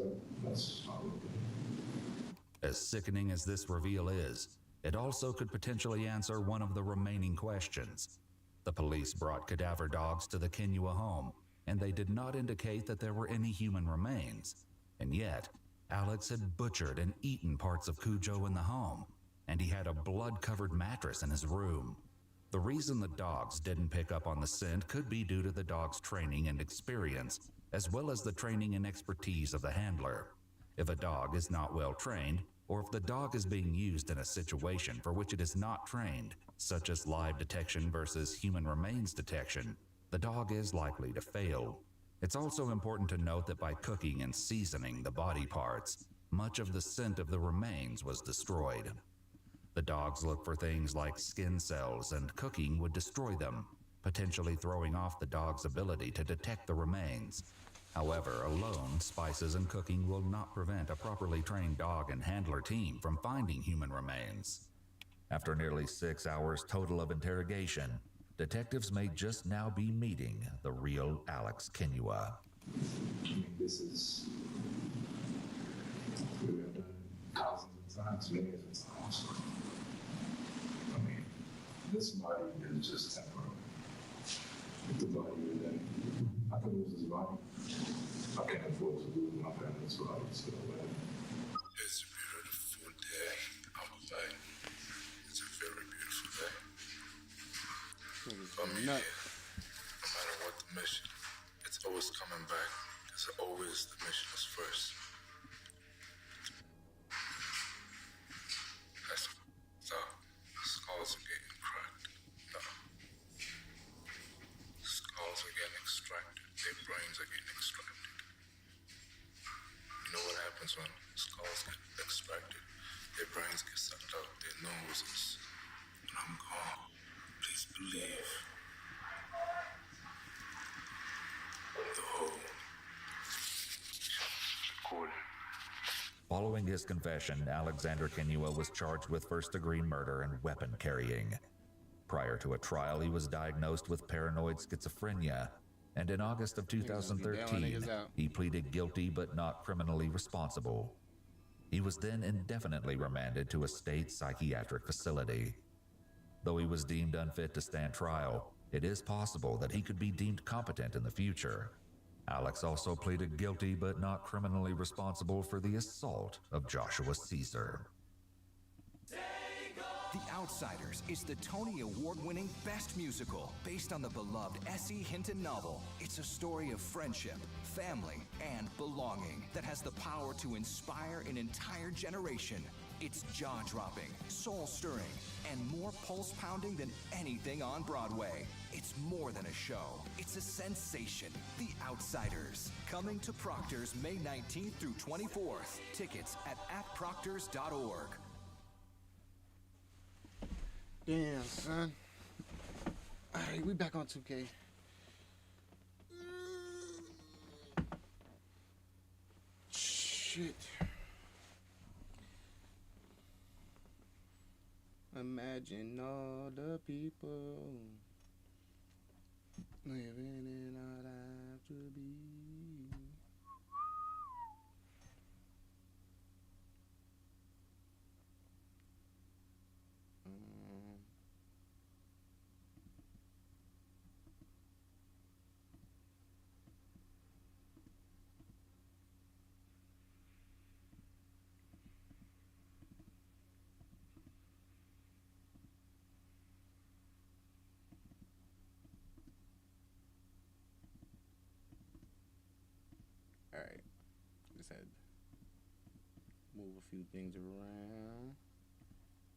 that's not really good. As sickening as this reveal is, it also could potentially answer one of the remaining questions. The police brought cadaver dogs to the Kenua home, and they did not indicate that there were any human remains. And yet, Alex had butchered and eaten parts of Cujo in the home, and he had a blood-covered mattress in his room. The reason the dogs didn't pick up on the scent could be due to the dog's training and experience, as well as the training and expertise of the handler. If a dog is not well trained, or if the dog is being used in a situation for which it is not trained, such as live detection versus human remains detection, the dog is likely to fail. It's also important to note that by cooking and seasoning the body parts, much of the scent of the remains was destroyed. The dogs look for things like skin cells, and cooking would destroy them, potentially throwing off the dog's ability to detect the remains. However, alone, spices and cooking will not prevent a properly trained dog and handler team from finding human remains. After nearly 6 hours total of interrogation, detectives may just now be meeting the real Alex Kenua. This is, we have done thousands of times, millions of times. I mean, this body is just temporary. If the body is in, I can lose this body. I can't afford to lose my family's body, so it's a beautiful day outside. It's a very beautiful day. For me, no matter what the mission, it's always coming back. Because always the mission is first. That's so skulls are getting cracked. No. Skulls are getting extracted. Their brains are getting extracted. You know what happens when skulls get extracted? Their brains get sucked out, their noses. And I'm gone. Please believe. The whole recording. Following his confession, Alexander Kenua was charged with first-degree murder and weapon carrying. Prior to a trial, he was diagnosed with paranoid schizophrenia, and in August of 2013, he pleaded guilty but not criminally responsible. He was then indefinitely remanded to a state psychiatric facility. Though he was deemed unfit to stand trial, it is possible that he could be deemed competent in the future. Alex also pleaded guilty but not criminally responsible for the assault of Joshua Caesar. The Outsiders is the Tony Award-winning Best Musical based on the beloved S.E. Hinton novel. It's a story of friendship, family, and belonging that has the power to inspire an entire generation. It's jaw-dropping, soul-stirring, and more pulse-pounding than anything on Broadway. It's more than a show. It's a sensation. The Outsiders. Coming to Proctor's May 19th through 24th. Tickets at proctors.org. Damn, son. Alright, we back on 2K. Shit. Imagine all the people living in our lives to be. Alright, just had move a few things around.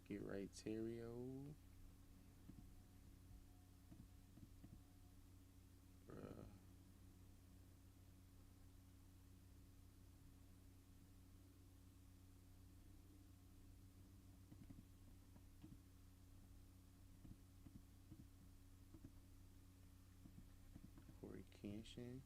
Get right, Terrio. Bruh. Kenshin.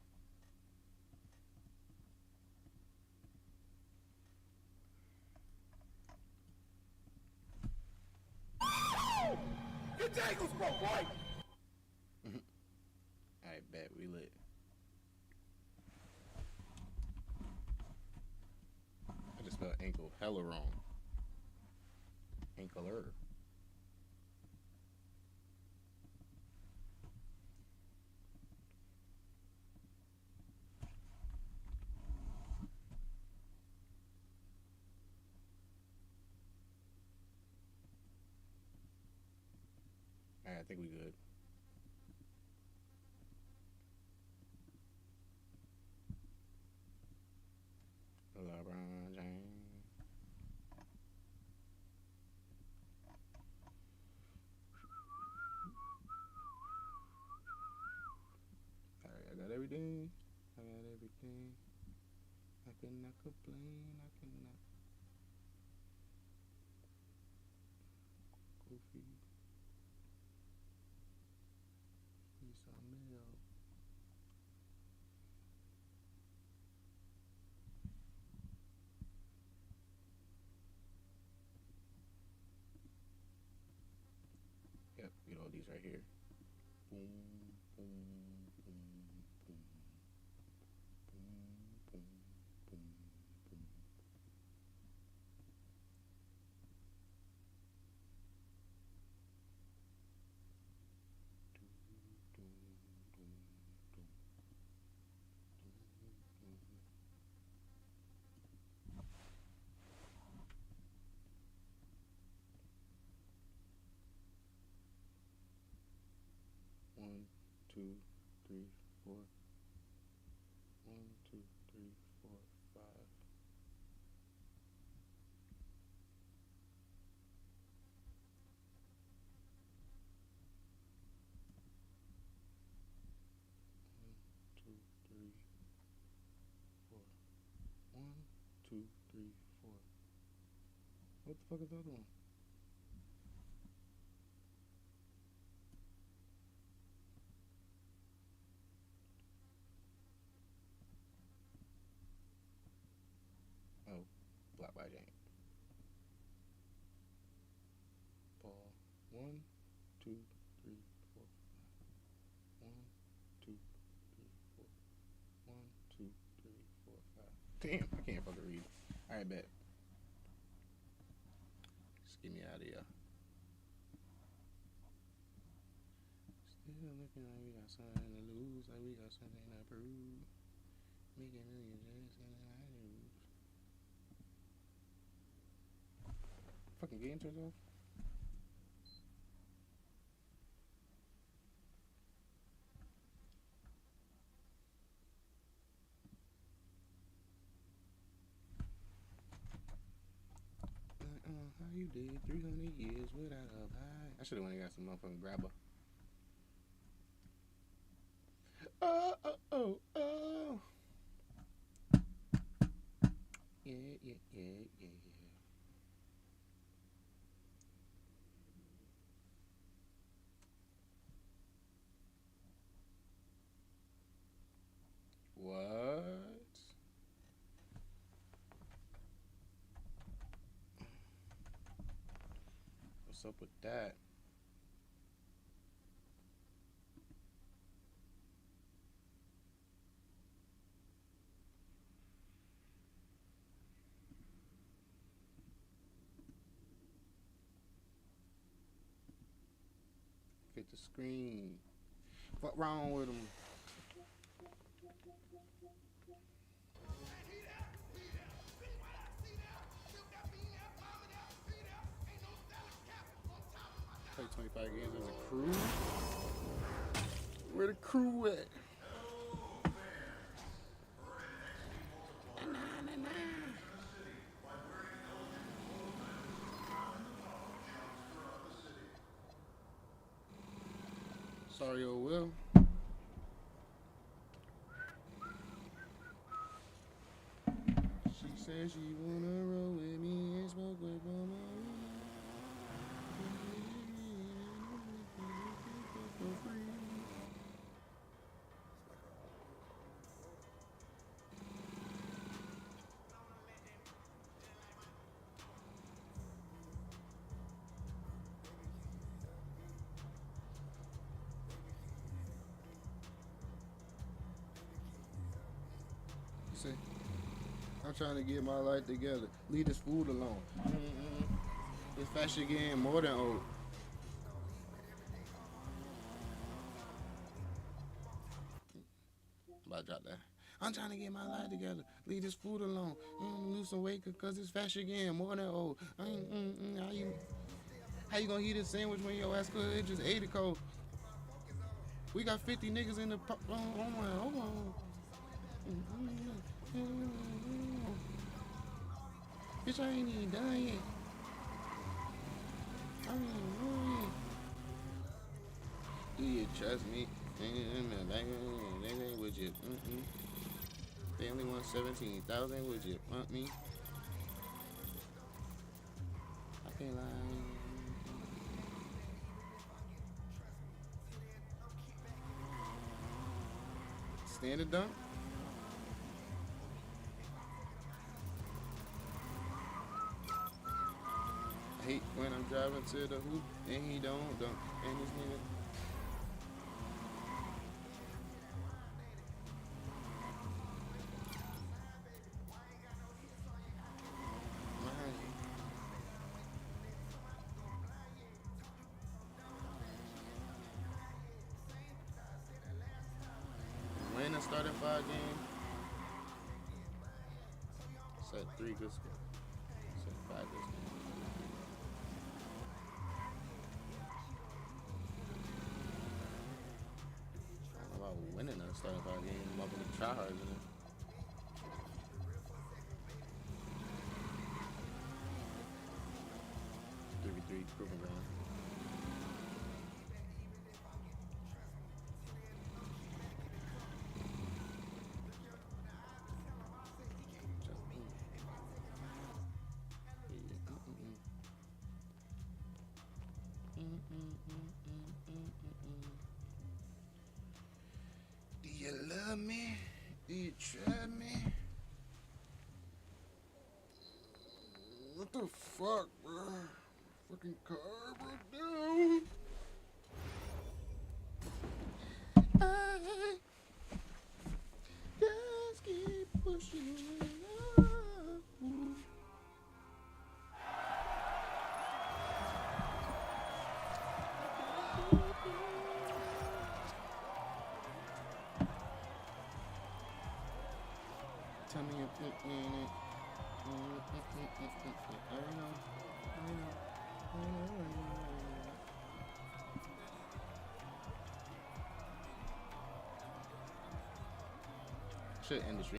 Your dangles broke, boy! I bet we lit. I just spelled ankle hella wrong. Ankler. Alright, I think we good. LeBron James. Alright, I got everything. I got everything. I cannot complain. I cannot. Goofy. Need some milk. Yep, get all these right here. Boom, boom, boom, boom, boom, boom, boom, boom. One, two, three, four. 1, 2, 3, 4, 5. 1, 2, 3, 4. 1, 2, 3, 4. What the fuck is the other one? Oh, blocked by Jane. Ball. 1, 2, 3, 4, 5. 1, 2, 3, 4. 1, 2, 3, 4, 5. Damn, I can't fucking read. Alright, bet. Just get me out of here. Still looking like we got something to lose, like we got something to prove. Making millions just and I lose. Fucking game turns off. How you did 300 years without a pie. I should have went and got some motherfucking grabber. Oh. Yeah. What? What's up with that? Fit the screen. What wrong with him? Play 25 games as a crew. Where the crew at? Sorry, old Will. She said she wanna roll with me and smoke with Momma. Say, I'm trying to get my life together. Leave this food alone. This fat shit getting more than old. I'm about to drop that. I'm trying to get my life together. Leave this food alone. Lose some weight because this fat shit getting more than old. How you gonna eat a sandwich when your ass could just ate it cold? We got 50 niggas in the hold on. Bitch, I ain't even done yet. I ain't even done yet. You trust me? They ain't with you. They only want 17,000. Would you want me? I can't lie. Standard dunk. I hate when I'm driving to the hoop and he don't dunk. And this nigga. When I started 5 games, said 3 good scores. Said 5 good scores. I don't know about winning a starting 5 games. I'm up in the try hard in it. Three proving ground. Do you love me? Do you trust me? What the fuck, bro? Fucking car broke down. I just keep pushing up. Tell me you're in it. I know. Shit, industry.